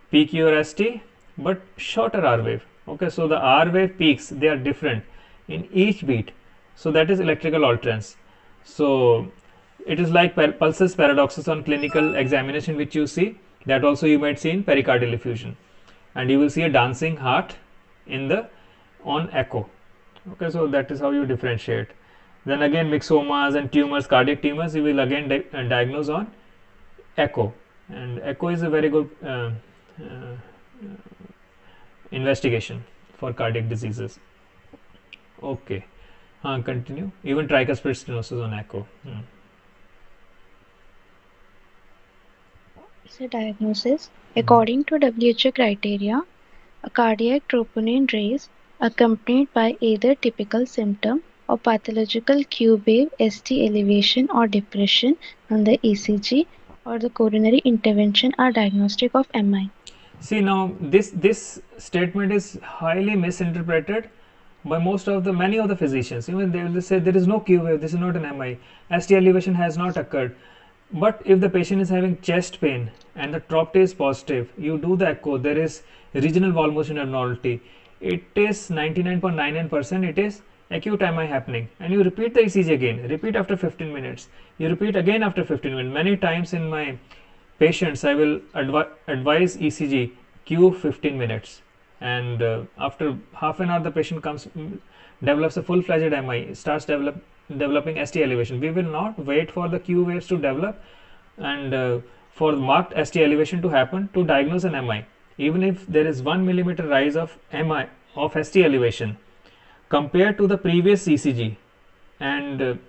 peak URST but shorter R wave. Okay, so the R wave peaks, they are different in each beat. So that is electrical alterance. So it is like pulses, paradoxes on clinical examination which you see, that also you might see in pericardial effusion, and you will see a dancing heart on echo. Okay, so that is how you differentiate. Then again myxomas and tumors, cardiac tumors, you will again diagnose on echo, and echo is a very good investigation for cardiac diseases. Okay, continue. Even tricuspid stenosis on echo. So diagnosis. According to WHO criteria, a cardiac troponin raise accompanied by either typical symptom or pathological Q wave, ST elevation or depression on the ECG or the coronary intervention are diagnostic of MI. See, now this statement is highly misinterpreted by many of the physicians. Even they will say there is no Q wave, this is not an MI, ST elevation has not occurred. But if the patient is having chest pain and the trop T is positive, you do the echo, there is regional wall motion abnormality, it is 99.99%, it is acute MI happening, and you repeat the ECG again, repeat after 15 minutes, you repeat again after 15 minutes. Many times in my patients I will advise ECG Q 15 minutes, and after half an hour the patient develops a full-fledged MI, starts developing ST elevation. We will not wait for the Q waves to develop and for marked ST elevation to happen to diagnose an MI. Even if there is 1 millimeter rise of MI of ST elevation compared to the previous ECG, and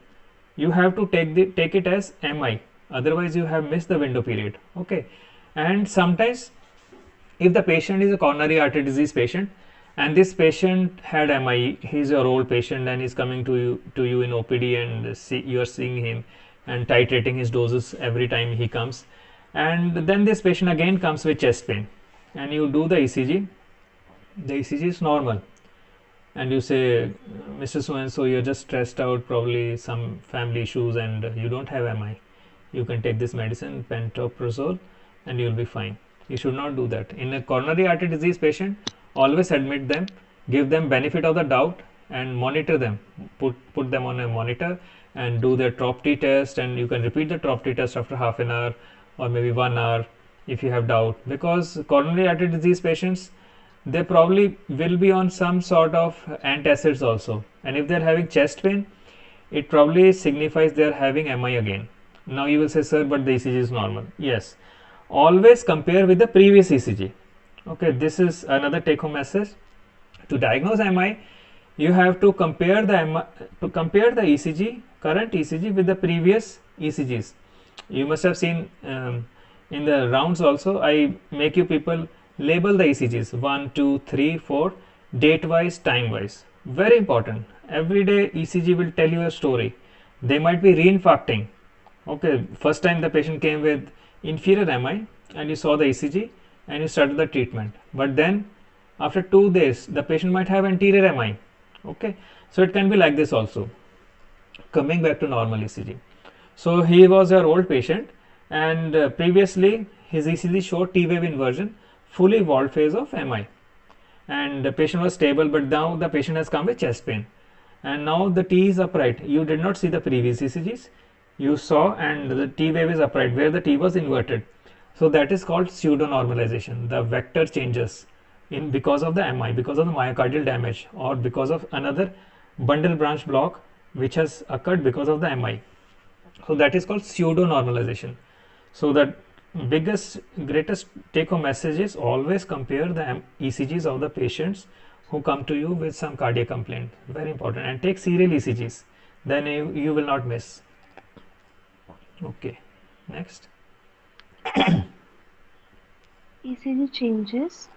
you have to take it as MI, otherwise you have missed the window period. Okay, and sometimes if the patient is a coronary artery disease patient and this patient had MI, he is your old patient and is coming to you in OPD, and you are seeing him and titrating his doses every time he comes, and then this patient again comes with chest pain, and you do the ECG is normal, and you say, Mr. So and so, you're just stressed out, probably some family issues, and you don't have MI, you can take this medicine pantoprazole and you'll be fine. You should not do that. In a coronary artery disease patient, always admit them, give them benefit of the doubt, and monitor them, put them on a monitor and do their trop T test, and you can repeat the trop T test after half an hour or maybe 1 hour if you have doubt, because coronary artery disease patients, they probably will be on some sort of antacids also, and if they are having chest pain, it probably signifies they are having MI again. Now you will say, sir, but the ECG is normal. Yes, always compare with the previous ECG. Okay, this is another take home message. To diagnose MI, you have to compare the ECG, current ECG, with the previous ECGs. You must have seen in the rounds also, I make you people label the ECGs 1, 2, 3, 4, date wise, time wise. Very important. Every day ECG will tell you a story. They might be reinfarcting. Okay, first time the patient came with inferior MI and you saw the ECG and you started the treatment, but then after 2 days the patient might have anterior MI. Okay, so it can be like this also. Coming back to normal ECG, so he was your old patient, and previously his ECG showed T wave inversion, fully evolved phase of MI, and the patient was stable, but now the patient has come with chest pain, and now the T is upright. You did not see the previous ECGs, you saw, and the T wave is upright where the T was inverted. So that is called pseudo normalization. The vector changes in because of the MI, because of the myocardial damage, or because of another bundle branch block which has occurred because of the MI. So that is called pseudo normalization. So that greatest take home message is always compare the ECGs of the patients who come to you with some cardiac complaint. Very important, and take serial ECGs, then you will not miss. Okay, next. ECG changes.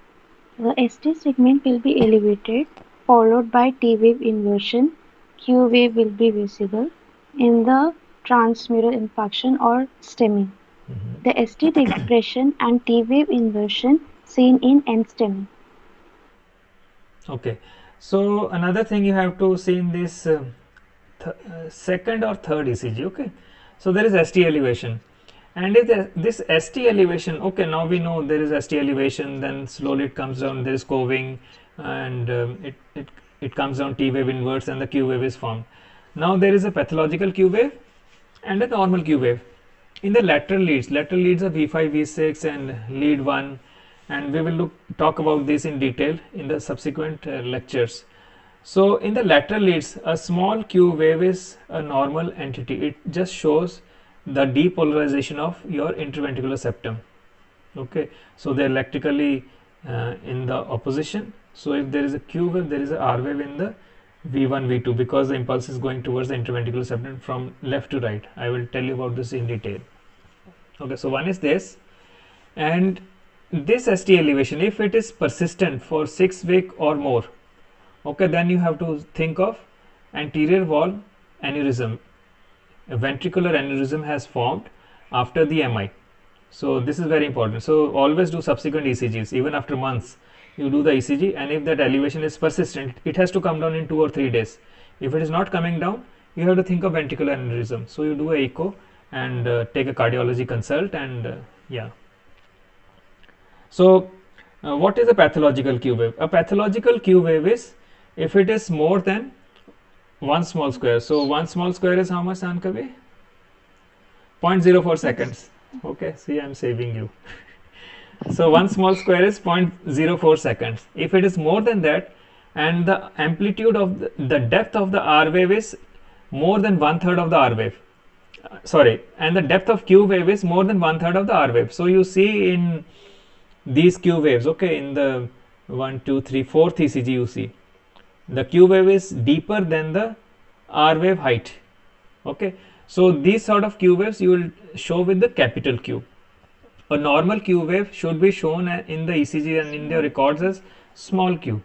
The ST segment will be elevated, followed by T wave inversion. Q wave will be visible in the transmural infarction or STEMI. The ST depression and T wave inversion seen in NSTEMI. Okay, so another thing you have to see in this second or third ECG. Okay, so there is ST elevation, and if this ST elevation, okay, now we know there is ST elevation, then slowly it comes down, there is coving, and it comes down, T wave inverts, and the Q wave is formed. Now there is a pathological Q wave and a normal Q wave. In the lateral leads are V5, V6 and lead 1, and we will talk about this in detail in the subsequent lectures. So in the lateral leads, a small Q wave is a normal entity. It just shows the depolarization of your interventricular septum. Okay, so they're electrically in the opposition. So if there is a Q wave, there is a R wave in the V1, V2, because the impulse is going towards the interventricular septum from left to right. I will tell you about this in detail. Okay, so one is this, and this ST elevation, if it is persistent for 6 weeks or more, okay, then you have to think of anterior wall aneurysm. A ventricular aneurysm has formed after the MI. So this is very important. So always do subsequent ECGs, even after months you do the ECG, and if that elevation is persistent, it has to come down in 2 or 3 days. If it is not coming down, you have to think of ventricular aneurysm. So you do a echo and take a cardiology consult, and yeah. So what is a pathological Q wave? A pathological Q wave is if it is more than 1 small square. So 1 small square is how much, Sankavi? 0.04 seconds. Okay, see, I'm saving you. So 1 small square is 0.04 seconds. If it is more than that, and the amplitude of the depth of the R wave is more than 1/3 of the R wave, and the depth of Q wave is more than 1/3 of the R wave. So you see in these Q waves, okay, in the 1, 2, 3, 4th ECG, you see the Q wave is deeper than the R wave height. Okay, so these sort of Q waves you will show with the capital Q. A normal Q wave should be shown in the ECG and in the records as small q,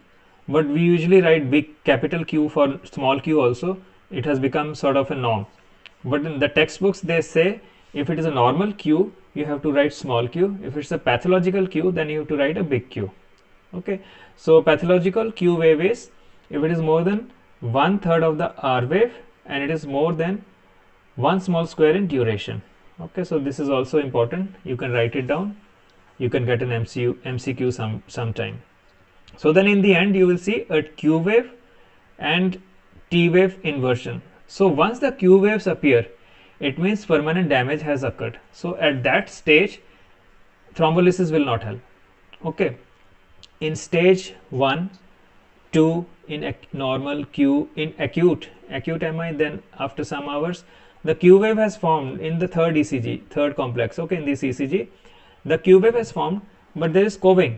but we usually write big capital Q for small q also. It has become sort of a norm, but in the textbooks they say if it is a normal Q, you have to write small q. If it's a pathological Q, then you have to write a big Q. Okay, so pathological Q wave is if it is more than 1/3 of the R wave and it is more than 1 small square in duration. Okay, so this is also important. You can write it down. You can get an MCQ sometime. So then in the end you will see a Q wave and T wave inversion. So once the Q waves appear, it means permanent damage has occurred. So at that stage, thrombolysis will not help. Okay, in stage 1, 2, in normal Q, in acute MI, then after some hours the Q wave has formed in the third ECG, third complex. Okay, in this ECG the Q wave has formed, but there is coving.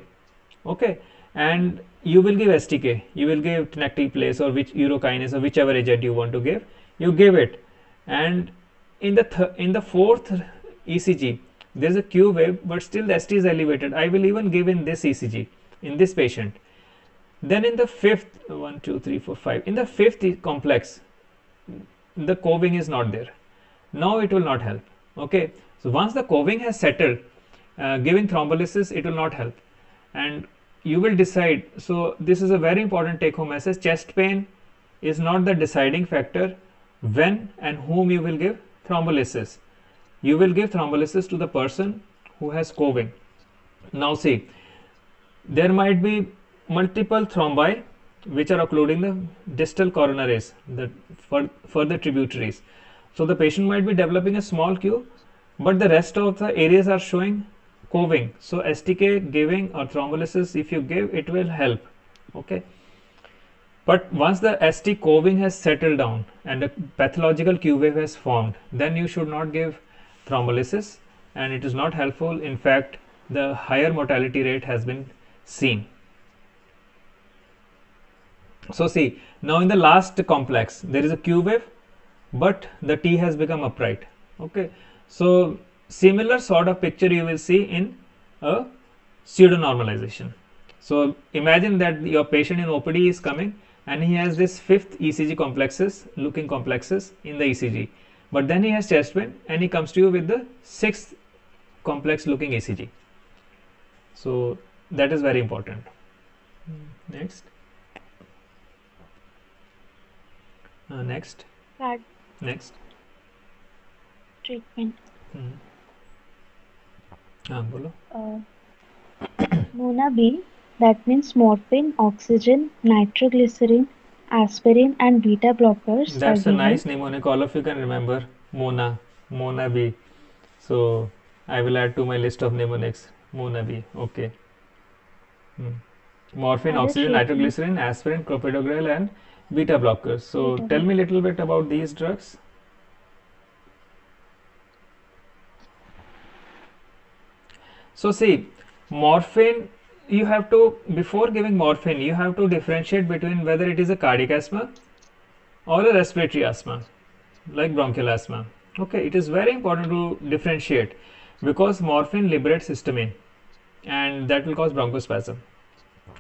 Okay, and you will give STK, you will give tenecteplase place or which urokinase or whichever agent you want to give, you give it, and in the fourth ECG there is a Q wave, but still the ST is elevated. I will even give in this ECG in this patient. Then in the fifth, 1, 2, 3, 4, 5, in the fifth complex, the coving is not there. Now it will not help. Okay, so once the coving has settled, giving thrombolysis, it will not help, and you will decide. So this is a very important take home message. Chest pain is not the deciding factor when and whom you will give thrombolysis. You will give thrombolysis to the person who has coving. Now see, there might be multiple thrombi which are occluding the distal coronaries, the further tributaries. So the patient might be developing a small Q, but the rest of the areas are showing coving. So STK giving or thrombolysis, if you give, it will help. Okay, but once the ST coving has settled down and a pathological Q wave has formed, then you should not give thrombolysis, and it is not helpful. In fact, the higher mortality rate has been seen. So see, now in the last complex there is a Q wave, but the T has become upright. Okay, so similar sort of picture you will see in a pseudo normalization. So imagine that your patient in OPD is coming and he has this fifth ECG complexes looking complexes in the ECG, but then he has chest pain and he comes to you with the sixth complex looking ECG. So that is very important. Next. Next. Next. Treatment. Bolo. Mona B, that means morphine, oxygen, nitroglycerin, aspirin, and beta blockers. That's a nice mnemonic. All of you can remember Mona B. So I will add to my list of mnemonics. Mona B. Okay. Morphine, oxygen, nitroglycerin, aspirin, clopidogrel, and beta blockers. So tell me a little bit about these drugs. So see, morphine, you have to, before giving morphine, you have to differentiate between whether it is a cardiac asthma or a respiratory asthma, like bronchial asthma. Okay, it is very important to differentiate because morphine liberates histamine and that will cause bronchospasm.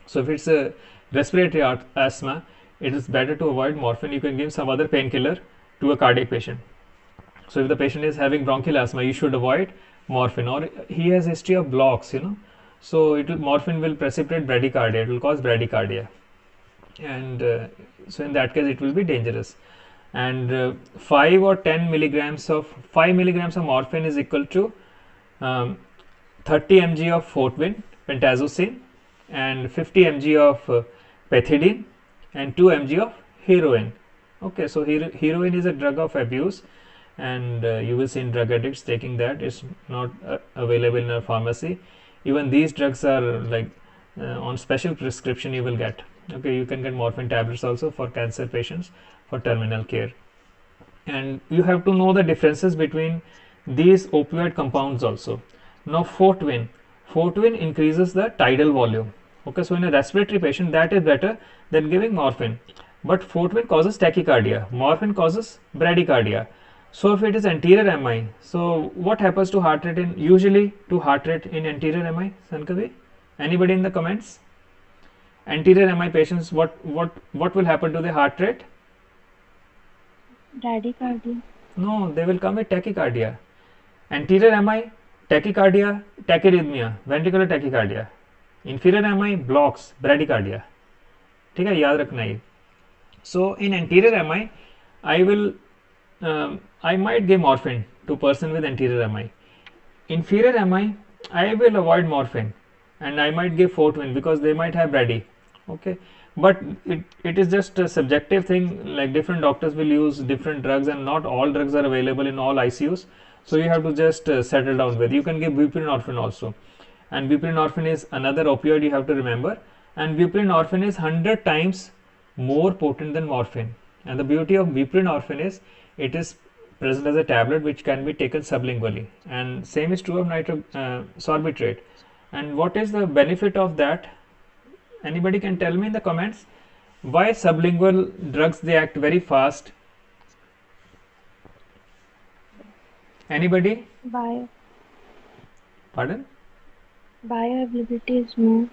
So if it's a respiratory asthma, it is better to avoid morphine. You can give some other painkiller to a cardiac patient. So if the patient is having bronchial asthma, you should avoid morphine, or he has history of blocks, so morphine will precipitate bradycardia, it will cause bradycardia, and so in that case it will be dangerous. And 5 or 10 milligrams of 5 milligrams of morphine is equal to 30 mg of fortwin pentazocine and 50 mg of pethidine and 2 mg of heroin. Okay, so heroin is a drug of abuse, and you will see in drug addicts taking that. It's not available in a pharmacy. Even these drugs are like on special prescription you will get. Okay, you can get morphine tablets also for cancer patients for terminal care. And you have to know the differences between these opioid compounds also. Now fortwin increases the tidal volume. Okay, so in a respiratory patient that is better than giving morphine, but fortwin causes tachycardia, morphine causes bradycardia. So if it is anterior MI, so what happens to heart rate usually to heart rate in anterior MI, Sankavi? Anybody in the comments? Anterior MI patients, what will happen to the heart rate? Bradycardia. No, they will come with tachycardia. Anterior MI, tachycardia, tachyarrhythmia, ventricular tachycardia. Inferior MI, blocks, bradycardia. ठीक है, याद रखना ये. So in anterior MI, I might give morphine to person with anterior MI. Inferior MI, I will avoid morphine and I might give fortwin because they might have brady. Okay, but it is just a subjective thing, like different doctors will use different drugs and not all drugs are available in all ICUs. So you have to just settle down with. You can give buprenorphine also, and buprenorphine is another opioid you have to remember, and buprenorphine is 100 times more potent than morphine. And the beauty of buprenorphine is it is present as a tablet which can be taken sublingually, and same is true of sorbitrate. And what is the benefit of that? Anybody can tell me in the comments why sublingual drugs they act very fast? Anybody? Bio. Pardon? Bioavailability is more.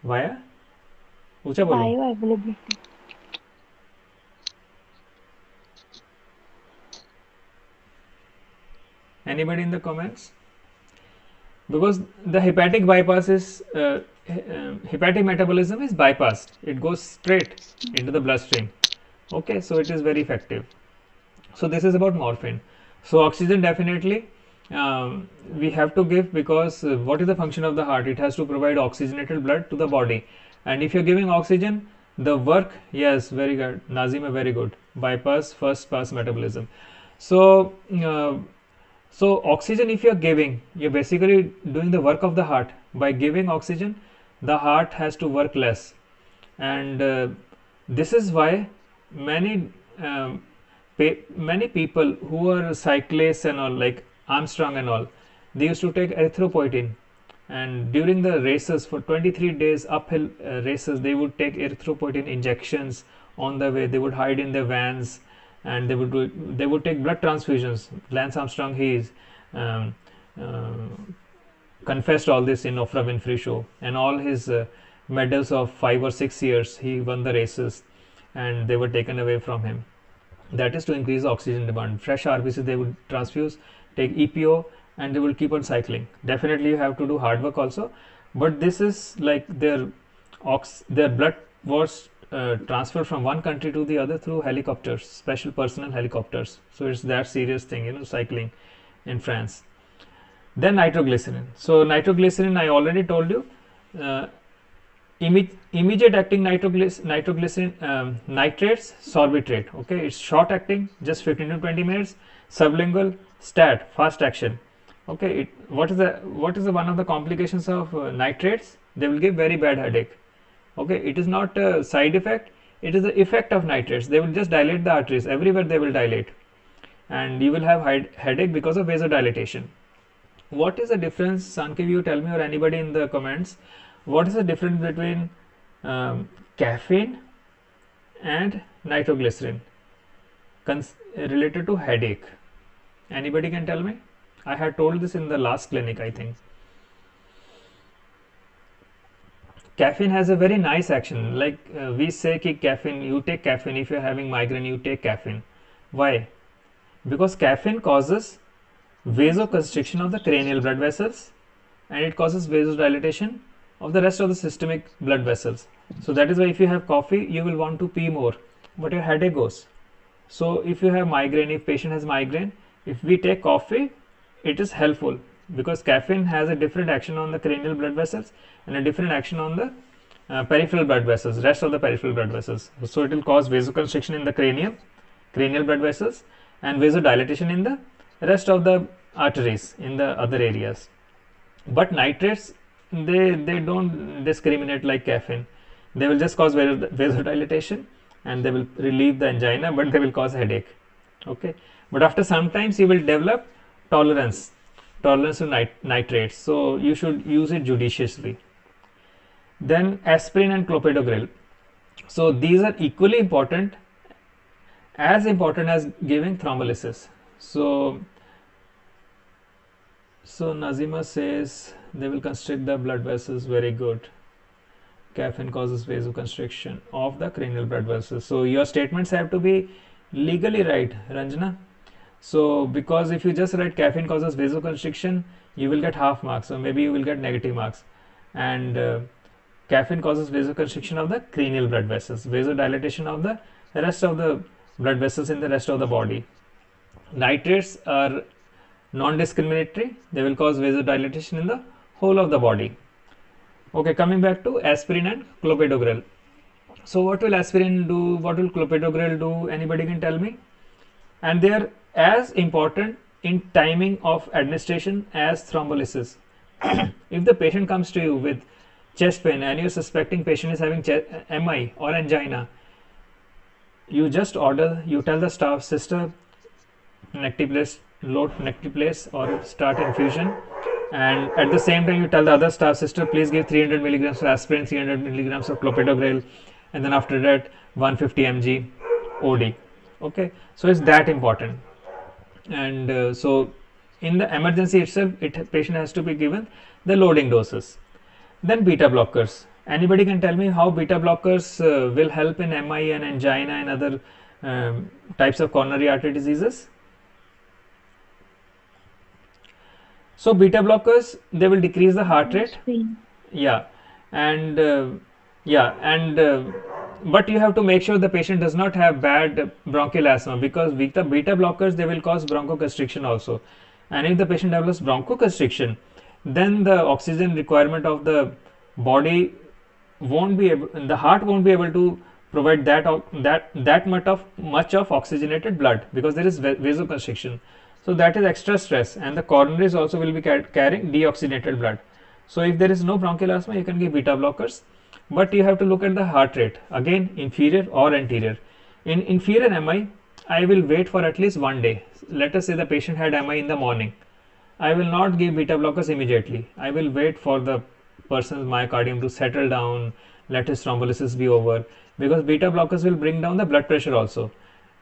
Via? ऊंचा बोलो. Bioavailability. Anybody in the comments? Because the hepatic bypass is hepatic metabolism is bypassed. It goes straight into the bloodstream. Okay, so it is very effective. So this is about morphine. So oxygen definitely we have to give, because what is the function of the heart? It has to provide oxygenated blood to the body, and if you're giving oxygen, the work, yes, very good, Nazima, very good, bypass first pass metabolism. So so oxygen, if you're giving, you're basically doing the work of the heart. By giving oxygen, the heart has to work less, and this is why many people who are cyclists and all, like Armstrong and all, they used to take erythropoietin, and during the races for 23 days uphill races, they would take erythropoietin injections on the way. They would hide in their vans, and they would take blood transfusions. Lance Armstrong, he confessed all this in Oprah Winfrey show, and all his medals of 5 or 6 years he won the races, and they were taken away from him. That is to increase oxygen demand. Fresh RBCs they would transfuse, take EPO, and they will keep on cycling. Definitely you have to do hard work also, but this is like their blood was transferred from one country to the other through helicopters, special personal helicopters. So it's that serious thing, cycling in France. Then nitroglycerin. So nitroglycerin, I already told you, immediate acting nitroglycerin, nitrates, sorbitrate. Okay, it's short acting, just 15 to 20 minutes. Sublingual, stat, fast action. Okay, what is the one of the complications of nitrates? They will give very bad headache. Okay, it is not a side effect, it is the effect of nitrates. They will just dilate the arteries, everywhere they will dilate, and you will have headache because of vasodilatation. What is the difference, Sankev, you tell me, or anybody in the comments, what is the difference between caffeine and nitroglycerin related to headache? Anybody can tell me? I had told this in the last clinic, I think. Caffeine has a very nice action. Like we say ki caffeine, you take caffeine. If you're having migraine, you take caffeine. Why? Because caffeine causes vasoconstriction of the cranial blood vessels, and it causes vasodilatation of the rest of the systemic blood vessels. So that is why if you have coffee, you will want to pee more, but your headache goes. So if you have migraine, if patient has migraine, if we take coffee, it is helpful because caffeine has a different action on the cranial blood vessels and a different action on the peripheral blood vessels, rest of the peripheral blood vessels. So it will cause vasoconstriction in the cranial blood vessels and vasodilatation in the rest of the arteries in the other areas. But nitrates, they don't discriminate like caffeine. They will just cause vasodilatation and they will relieve the angina, but they will cause headache. Okay, but after some times you will develop tolerance to nitrates, so you should use it judiciously. Then aspirin and clopidogrel, so these are equally important, as important as giving thrombolysis. So Nazima says they will constrict the blood vessels. Very good. Caffeine causes vasoconstriction of the cranial blood vessels. So your statements have to be legally right, Ranjana. So because if you just write caffeine causes vasoconstriction, you will get half marks, or maybe you will get negative marks. And caffeine causes vasoconstriction of the cranial blood vessels, vasodilatation of the rest of the blood vessels in the rest of the body. Nitrates are non-discriminatory. They will cause vasodilatation in the whole of the body. Okay, coming back to aspirin and clopidogrel. So what will aspirin do? What will clopidogrel do? Anybody can tell me? And they are as important in timing of administration as thrombolysis. If the patient comes to you with chest pain and you're suspecting patient is having MI or angina, you just order, you tell the staff, sister, nectiplase, load nectiplase or start infusion, and at the same time you tell the other staff, sister, please give 300 milligrams of aspirin, 300 milligrams of clopidogrel, and then after that 150 mg OD. Okay, so it's that important. And so in the emergency itself, patient has to be given the loading doses. Then beta blockers. Anybody can tell me how beta blockers will help in MI and angina and other types of coronary artery diseases? So beta blockers, they will decrease the heart rate. Yeah, and but you have to make sure the patient does not have bad bronchial asthma, because beta blockers, they will cause bronchoconstriction also. And if the patient develops bronchoconstriction, then the oxygen requirement of the body won't be able, the heart won't be able to provide that much of oxygenated blood, because there is vasoconstriction. So that is extra stress, and the coronaries also will be carrying deoxygenated blood. So if there is no bronchial asthma, you can give beta blockers, but you have to look at the heart rate, again inferior or anterior. In inferior MI, I will wait for at least 1 day. Let us say the patient had MI in the morning. I will not give beta blockers immediately. I will wait for the person's myocardium to settle down, let his thrombolysis be over, because beta blockers will bring down the blood pressure also.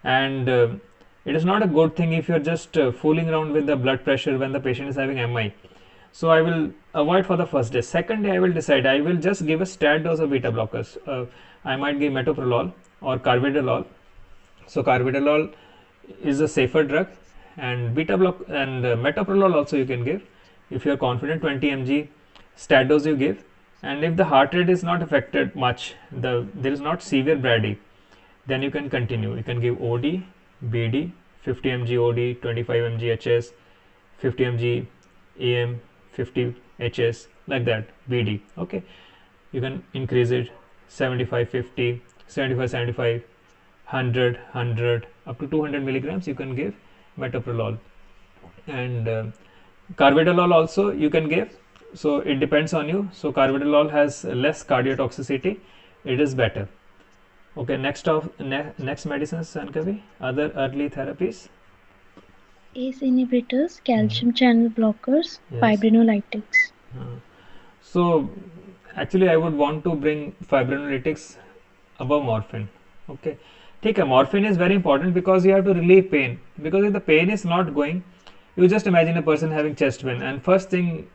And it is not a good thing if you are just fooling around with the blood pressure when the patient is having MI. So I will avoid for the first day. Second day I will decide, I will just give a stat dose of beta blockers. I might give metoprolol or carvedilol. So carvedilol is a safer drug, and metoprolol also you can give. If you are confident, 20 mg stat dose you give. And if the heart rate is not affected much, there is not severe brady, then you can continue. You can give OD, BD, 50 mg OD, 25 mg HS, 50 mg AM, 50 HS, like that, BD. Okay, you can increase it 75, 50, 75, 75, 100, up to 200 milligrams you can give metoprolol. And carvedilol also you can give. So it depends on you. So carvedilol has less cardiotoxicity, it is better. Okay, next medicines, Sankavi, other early therapies. ACE inhibitors, calcium channel blockers, Yes. fibrinolytics. So actually I would want to bring fibrinolytics above morphine. Okay, take a morphine is very important because you have to relieve pain, because if the pain is not going, you just imagine a person having chest pain and first thing,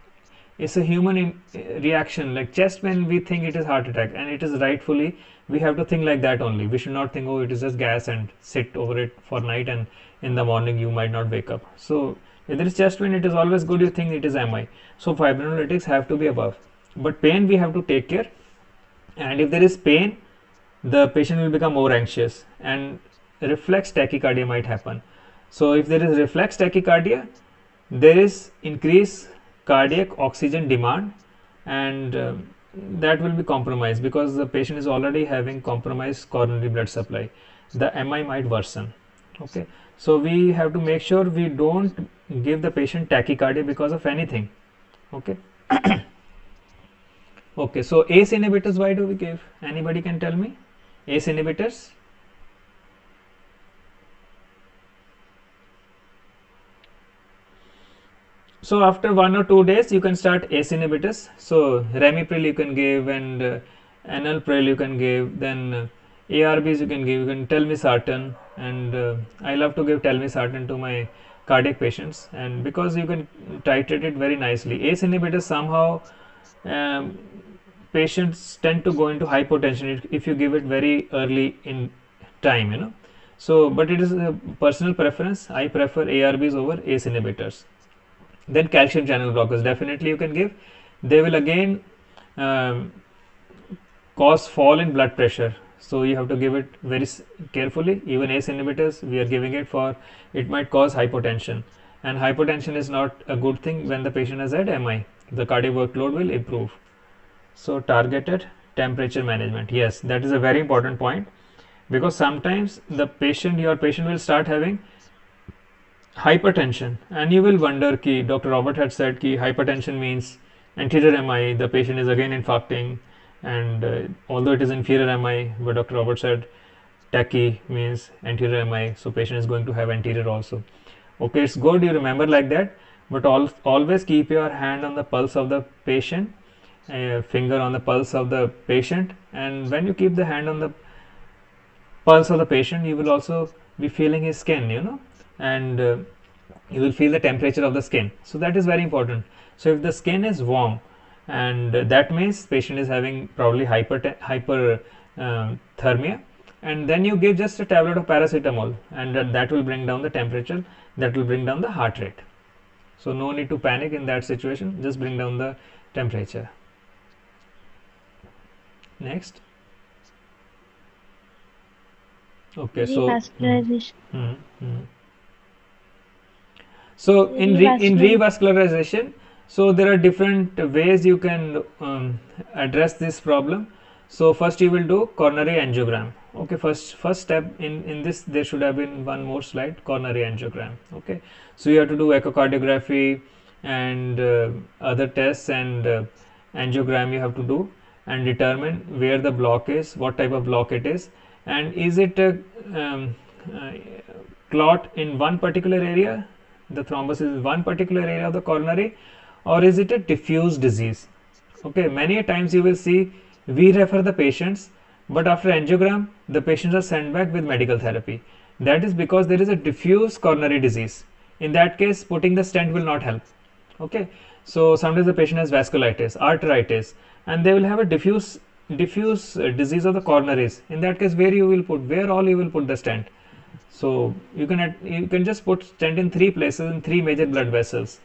it's a human reaction, like chest pain we think it is heart attack, and it is rightfully, we have to think like that only. We should not think, oh, it is just gas and sit over it for night and in the morning you might not wake up. So if there is chest pain, it is always good you think it is MI. So fibrinolytics have to be above, but pain we have to take care. And if there is pain, the patient will become more anxious and reflex tachycardia might happen. So if there is reflex tachycardia, there is increased cardiac oxygen demand, and that will be compromised because the patient is already having compromised coronary blood supply. The MI might worsen. Okay, so we have to make sure we don't give the patient tachycardia because of anything. Okay. Okay, so ACE inhibitors, why do we give? Anybody can tell me? ACE inhibitors? So after 1 or 2 days you can start ACE inhibitors. So ramipril you can give, and enalapril you can give, then ARBs you can give, you can telmisartan, and I love to give telmisartan to my cardiac patients, and because you can titrate it very nicely. ACE inhibitors somehow patients tend to go into hypotension if you give it very early in time, you know. So but it is a personal preference. I prefer ARBs over ACE inhibitors. Then calcium channel blockers, definitely you can give. They will again cause fall in blood pressure, so you have to give it very carefully. Even ACE inhibitors we are giving it for, it might cause hypotension, and hypotension is not a good thing when the patient has had MI. The cardiac workload will improve. So targeted temperature management, yes, that is a very important point, because sometimes your patient will start having hypertension and you will wonder ki Dr. Robert had said ki hypertension means anterior MI, the patient is again infarcting, and although it is inferior MI, but Dr. Robert said tachy means anterior MI, so patient is going to have anterior also. Okay, it's good you remember like that, but always keep your hand on the pulse of the patient, finger on the pulse of the patient, and when you keep the hand on the pulse of the patient, you will also be feeling his skin, you know, and you will feel the temperature of the skin. So that is very important. So if the skin is warm, and that means patient is having probably hyperthermia, and then you give just a tablet of paracetamol, and that will bring down the temperature, that will bring down the heart rate. So no need to panic in that situation, just bring down the temperature. Next. Okay, so Revascularization. So in revascularization, so there are different ways you can address this problem. So first you will do coronary angiogram. Okay, first step in this, there should have been one more slide, coronary angiogram. Okay, so you have to do echocardiography and other tests, and angiogram you have to do and determine where the block is, what type of block it is, and is it a clot in one particular area, the thrombus is one particular area of the coronary, or is it a diffuse disease. Okay, many times you will see we refer the patients, but after angiogram the patients are sent back with medical therapy. That is because there is a diffuse coronary disease. In that case putting the stent will not help. Okay, so sometimes the patient has vasculitis, arteritis, and they will have a diffuse disease of the coronaries. In that case, where all you will put the stent. So you can just put stent in 3 places in 3 major blood vessels.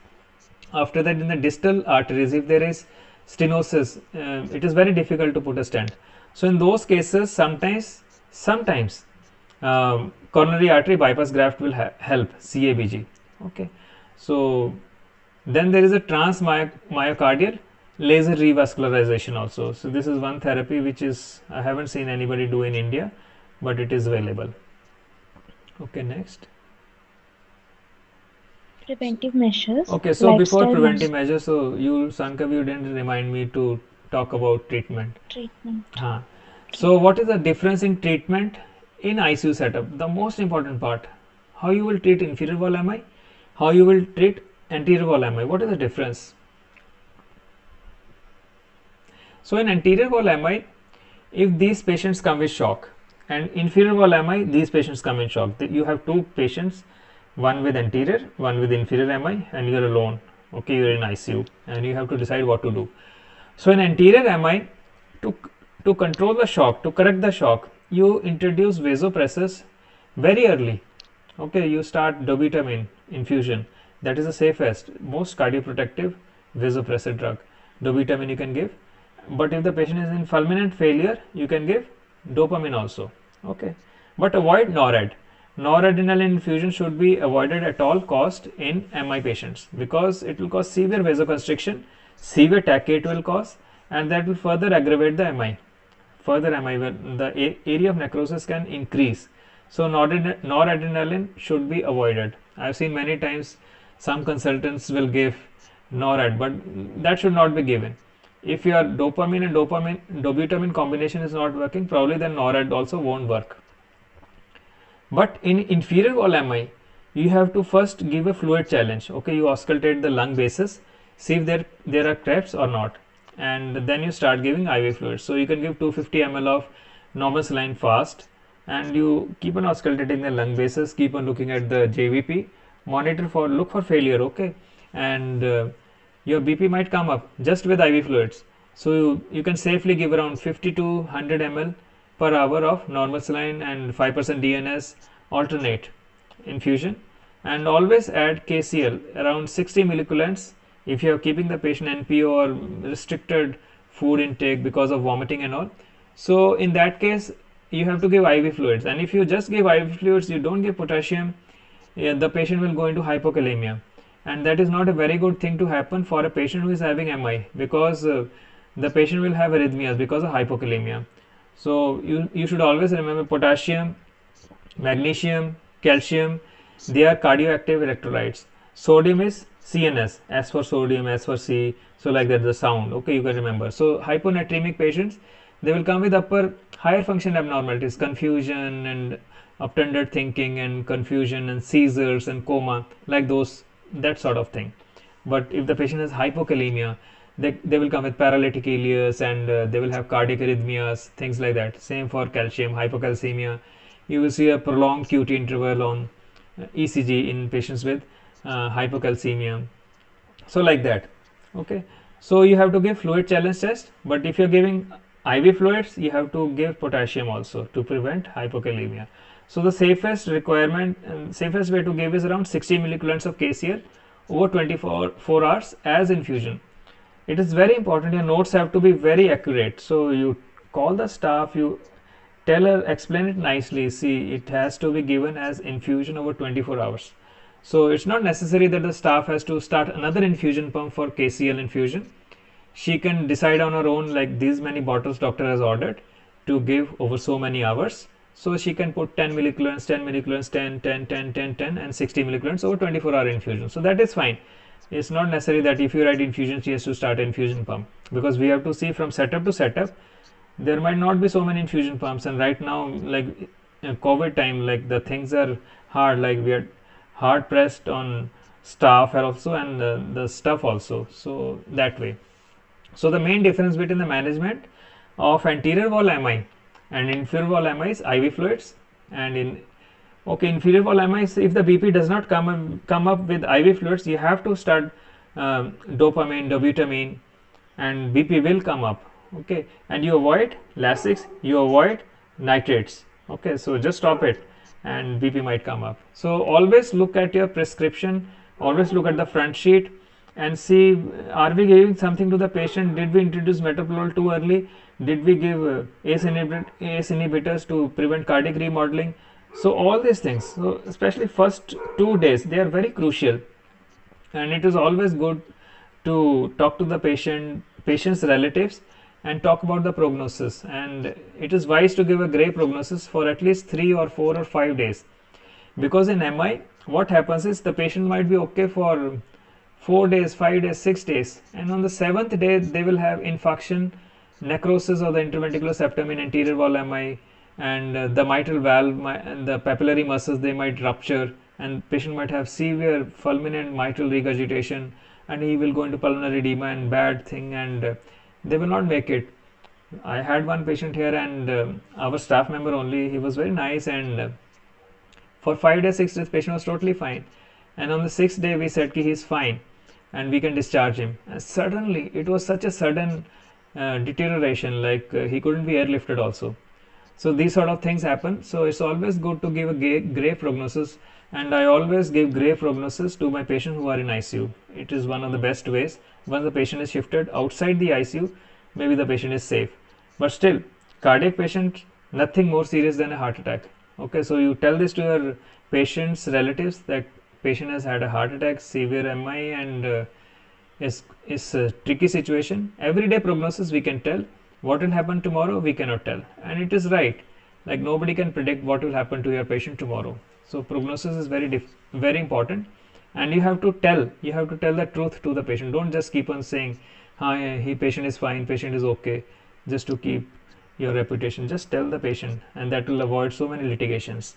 After that, in the distal arteries, if there is stenosis, it is very difficult to put a stent. So in those cases, sometimes coronary artery bypass graft will help, CABG. Okay, so then there is a transmyocardial laser revascularization also. So this is one therapy which is, I haven't seen anybody do in India, but it is available. Okay, next. Preventive measures. Okay, so before preventive measures, so you didn't remind me to talk about treatment. So what is the difference in treatment in ICU setup? The most important part, how you will treat inferior wall MI, how you will treat anterior wall MI. What is the difference? So in anterior wall MI, if these patients come with shock, and inferior wall MI, these patients come in shock. You have two patients, one with anterior, one with inferior MI, and you are alone. Okay, you are in ICU, and you have to decide what to do. So in anterior MI, to control the shock, to correct the shock, you introduce vasopressors very early. Okay, you start dobutamine infusion. That is the safest, most cardioprotective vasopressor drug. Dobutamine you can give, but if the patient is in fulminant failure, you can give dopamine also. Okay, but avoid NORAD. Noradrenaline infusion should be avoided at all cost in MI patients, because it will cause severe vasoconstriction, severe tachycardia it will cause, and that will further aggravate the MI. Further MI, the area of necrosis can increase. So noradrenaline should be avoided. I have seen many times some consultants will give NORAD, but that should not be given. If your dopamine and dobutamine combination is not working, probably then NORAD also won't work. But in inferior wall MI, you have to first give a fluid challenge. Okay, you auscultate the lung bases, see if there are clefts or not, and then you start giving IV fluids. So you can give 250 ml of normal saline fast, and you keep on auscultating the lung bases, keep on looking at the JVP, look for failure. Okay, and your BP might come up just with IV fluids. So you can safely give around 50 to 100 ml per hour of normal saline and 5% DNS alternate infusion, and always add KCl around 60 millicoulomb if you are keeping the patient NPO or restricted food intake because of vomiting and all. So in that case, you have to give IV fluids, and if you just give IV fluids, you don't give potassium, the patient will go into hypokalemia, and that is not a very good thing to happen for a patient who is having MI, because the patient will have arrhythmias because of hypokalemia. So you should always remember potassium, magnesium, calcium, they are cardioactive electrolytes. Sodium is CNS, S for sodium, S for C, so like that the sound. Okay, you can remember. So hyponatremic patients, they will come with higher function abnormalities, confusion and obtunded thinking and confusion and seizures and coma, like that sort of thing. But if the patient has hypokalemia, they will come with paralytic ileus, and they will have cardiac arrhythmias, things like that. Same for calcium, hypocalcemia. You will see a prolonged QT interval on ECG in patients with hypocalcemia. So like that. Okay. So you have to give fluid challenge test, but if you're giving IV fluids, you have to give potassium also to prevent hypokalemia. So the safest requirement and safest way to give is around 60 millicoulombs of KCl over 24 hours as infusion. It is very important, your notes have to be very accurate. So you call the staff, you tell her, explain it nicely. See, it has to be given as infusion over 24 hours. So it's not necessary that the staff has to start another infusion pump for KCl infusion. She can decide on her own, like these many bottles doctor has ordered to give over so many hours. So she can put 10 millicoulombs, 10 millicoulombs, 10, 10, 10, 10, 10 and 60 millicoulombs over 24-hour infusion. So that is fine. It's not necessary that if you write infusion, she has to start an infusion pump, because we have to see from setup to setup. There might not be so many infusion pumps, and right now, like in COVID time, like the things are hard, like we are hard pressed on staff also and the stuff also. So that way. So the main difference between the management of anterior wall MI and inferior wall MI is IV fluids, and in inferior wall MI, if the BP does not come up with IV fluids, you have to start dopamine, dobutamine, and BP will come up. Okay, and you avoid Lasix, you avoid nitrates. Okay, so just stop it, and BP might come up. So always look at your prescription, always look at the front sheet and see, are we giving something to the patient? Did we introduce metoprolol too early? Did we give ACE inhibitors to prevent cardiac remodeling? So all these things, so especially first 2 days, they are very crucial, and it is always good to talk to the patient's relatives and talk about the prognosis, and it is wise to give a gray prognosis for at least 3 or 4 or 5 days, because in MI what happens is the patient might be okay for 4 days, 5 days, 6 days, and on the 7th day they will have infarction, necrosis of the interventricular septum in anterior wall MI, and the mitral valve and the papillary muscles, they might rupture and patient might have severe fulminant mitral regurgitation, and he will go into pulmonary edema and bad thing, and they will not make it. I had one patient here, and our staff member only, he was very nice, and for 5 days 6 days patient was totally fine, and on the 6th day we said he is fine and we can discharge him, and suddenly it was such a sudden deterioration, like he couldn't be airlifted also. So these sort of things happen. So it's always good to give a grey prognosis, and I always give grey prognosis to my patients who are in ICU. It is one of the best ways. Once the patient is shifted outside the ICU, maybe the patient is safe, but still cardiac patient, nothing more serious than a heart attack. Okay, so you tell this to your patients' relatives that patient has had a heart attack, severe MI, and is a tricky situation. Everyday prognosis we can tell. What will happen tomorrow we cannot tell, and it is right. Like nobody can predict what will happen to your patient tomorrow. So prognosis is very important, and you have to tell the truth to the patient. Don't just keep on saying, "Hi, patient is fine, patient is okay," just to keep your reputation. Just tell the patient, and that will avoid so many litigations.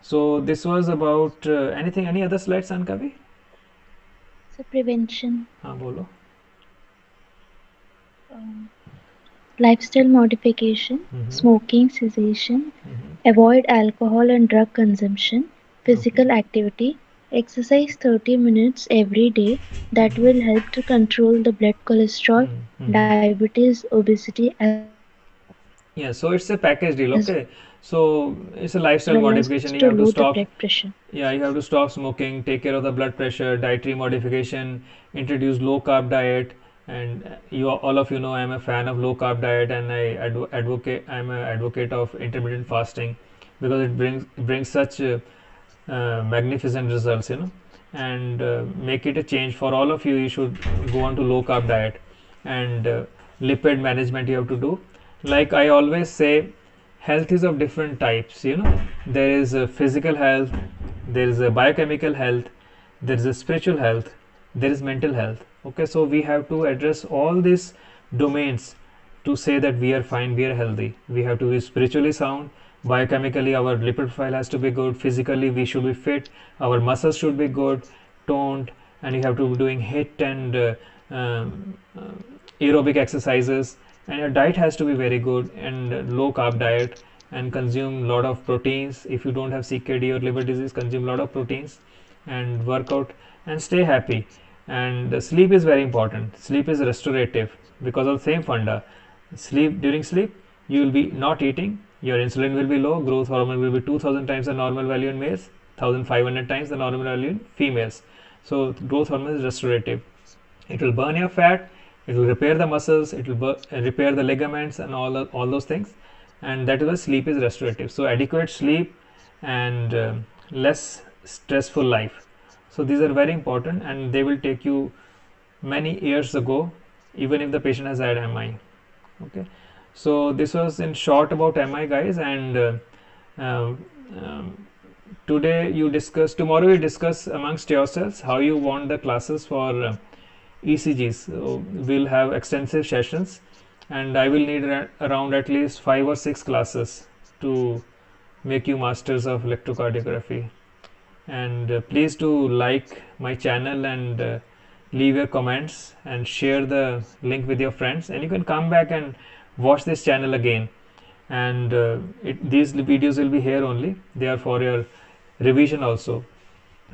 So this was about any other slides, Ankavi? So prevention. हाँ बोलो. Lifestyle modification, smoking cessation, avoid alcohol and drug consumption, physical activity, exercise 30 minutes every day. That will help to control the blood cholesterol, diabetes, obesity as well as Yeah, so it's a package deal. Okay, so it's a lifestyle well as modification. You to have to lower the stop. blood pressure. Yeah, you have to stop smoking, take care of the blood pressure, dietary modification, introduce low carb diet, and you all of you know I am a fan of low carb diet, and I'm an advocate of intermittent fasting because it brings such magnificent results, and make it a change for all of you. You should go on to low carb diet, and lipid management you have to do. Like I always say, health is of different types. There is a physical health, there is a biochemical health, there is a spiritual health, there is mental health. Okay, so we have to address all these domains to say that we are fine, we are healthy. We have to be spiritually sound, biochemically our lipid profile has to be good, physically we should be fit, our muscles should be good, toned, and you have to be doing HIIT and aerobic exercises, and your diet has to be very good and low carb diet, and consume lot of proteins. If you don't have CKD or liver disease, consume lot of proteins and work out and stay happy. And sleep is very important. Sleep is restorative because of the same funda. During sleep you will be not eating, your insulin will be low, growth hormone will be 2000 times the normal value in males, 1500 times the normal value in females. So growth hormone is restorative. It will burn your fat, it will repair the muscles, it will repair the ligaments and all those things, and that is why sleep is restorative. So adequate sleep and less stressful life. So these are very important, and they will take you many years ago, even if the patient has had MI. Okay, so this was in short about MI, guys, and tomorrow you discuss amongst yourselves how you want the classes for ECGs. So we'll have extensive sessions, and I will need around at least 5 or 6 classes to make you masters of electrocardiography. And please do like my channel, and leave your comments and share the link with your friends, and you can come back and watch this channel again, and these videos will be here only. They are for your revision also,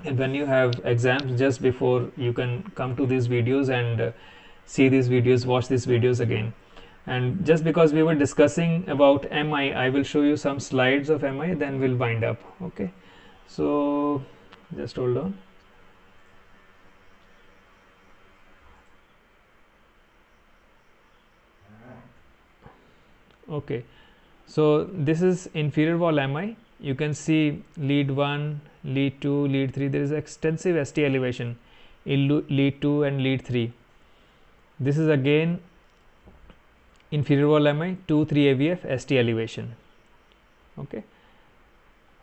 and when you have exams just before, you can come to these videos and see these videos, watch these videos again. And just because we were discussing about MI, I will show you some slides of MI, then we'll wind up. Okay, so just hold on. Okay, so this is inferior wall MI. You can see lead 1, lead 2, lead 3. There is extensive ST elevation in lead 2 and lead 3. This is again inferior wall MI, 2, 3 AVF, ST elevation. Okay,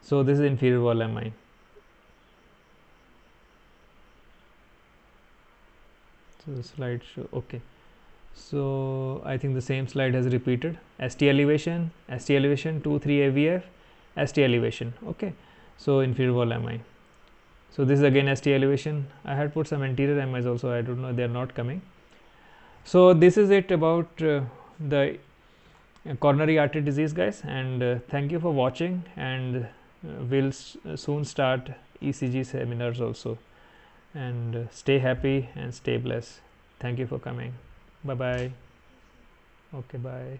so this is inferior wall MI. So the slide show. Okay, so I think the same slide has repeated. ST elevation, 2, 3 AVF, ST elevation. Okay, So inferior wall MI. So this is again ST elevation. I had put some anterior MIs also, I don't know, they are not coming. So this is it about the coronary artery disease, guys, and thank you for watching, and we'll soon start ECG seminars also, and stay happy and stay blessed. Thank you for coming. Bye bye. Okay, bye.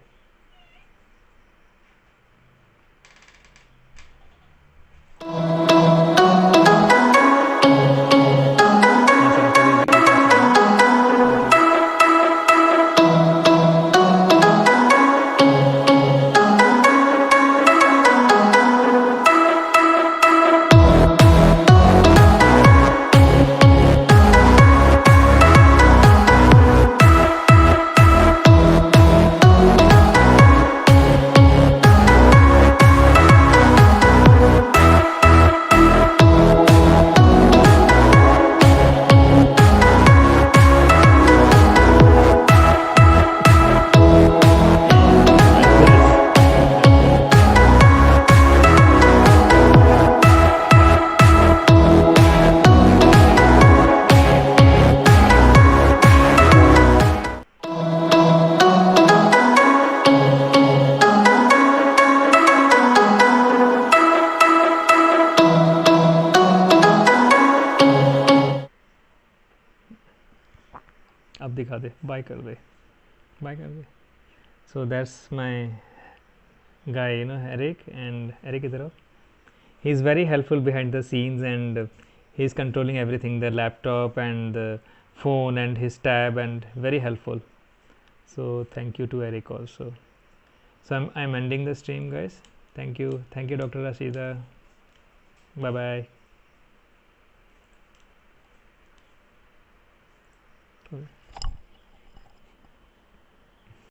अब दिखा दे, bye कर दे, bye कर दे. So that's my guy, you know, Eric. And Eric is there. He's very helpful behind the scenes, and he's controlling everything, the laptop and the phone and his tab, and very helpful. So thank you to Eric also. So I'm ending the stream, guys. Thank you, Dr. Rashida. Bye bye.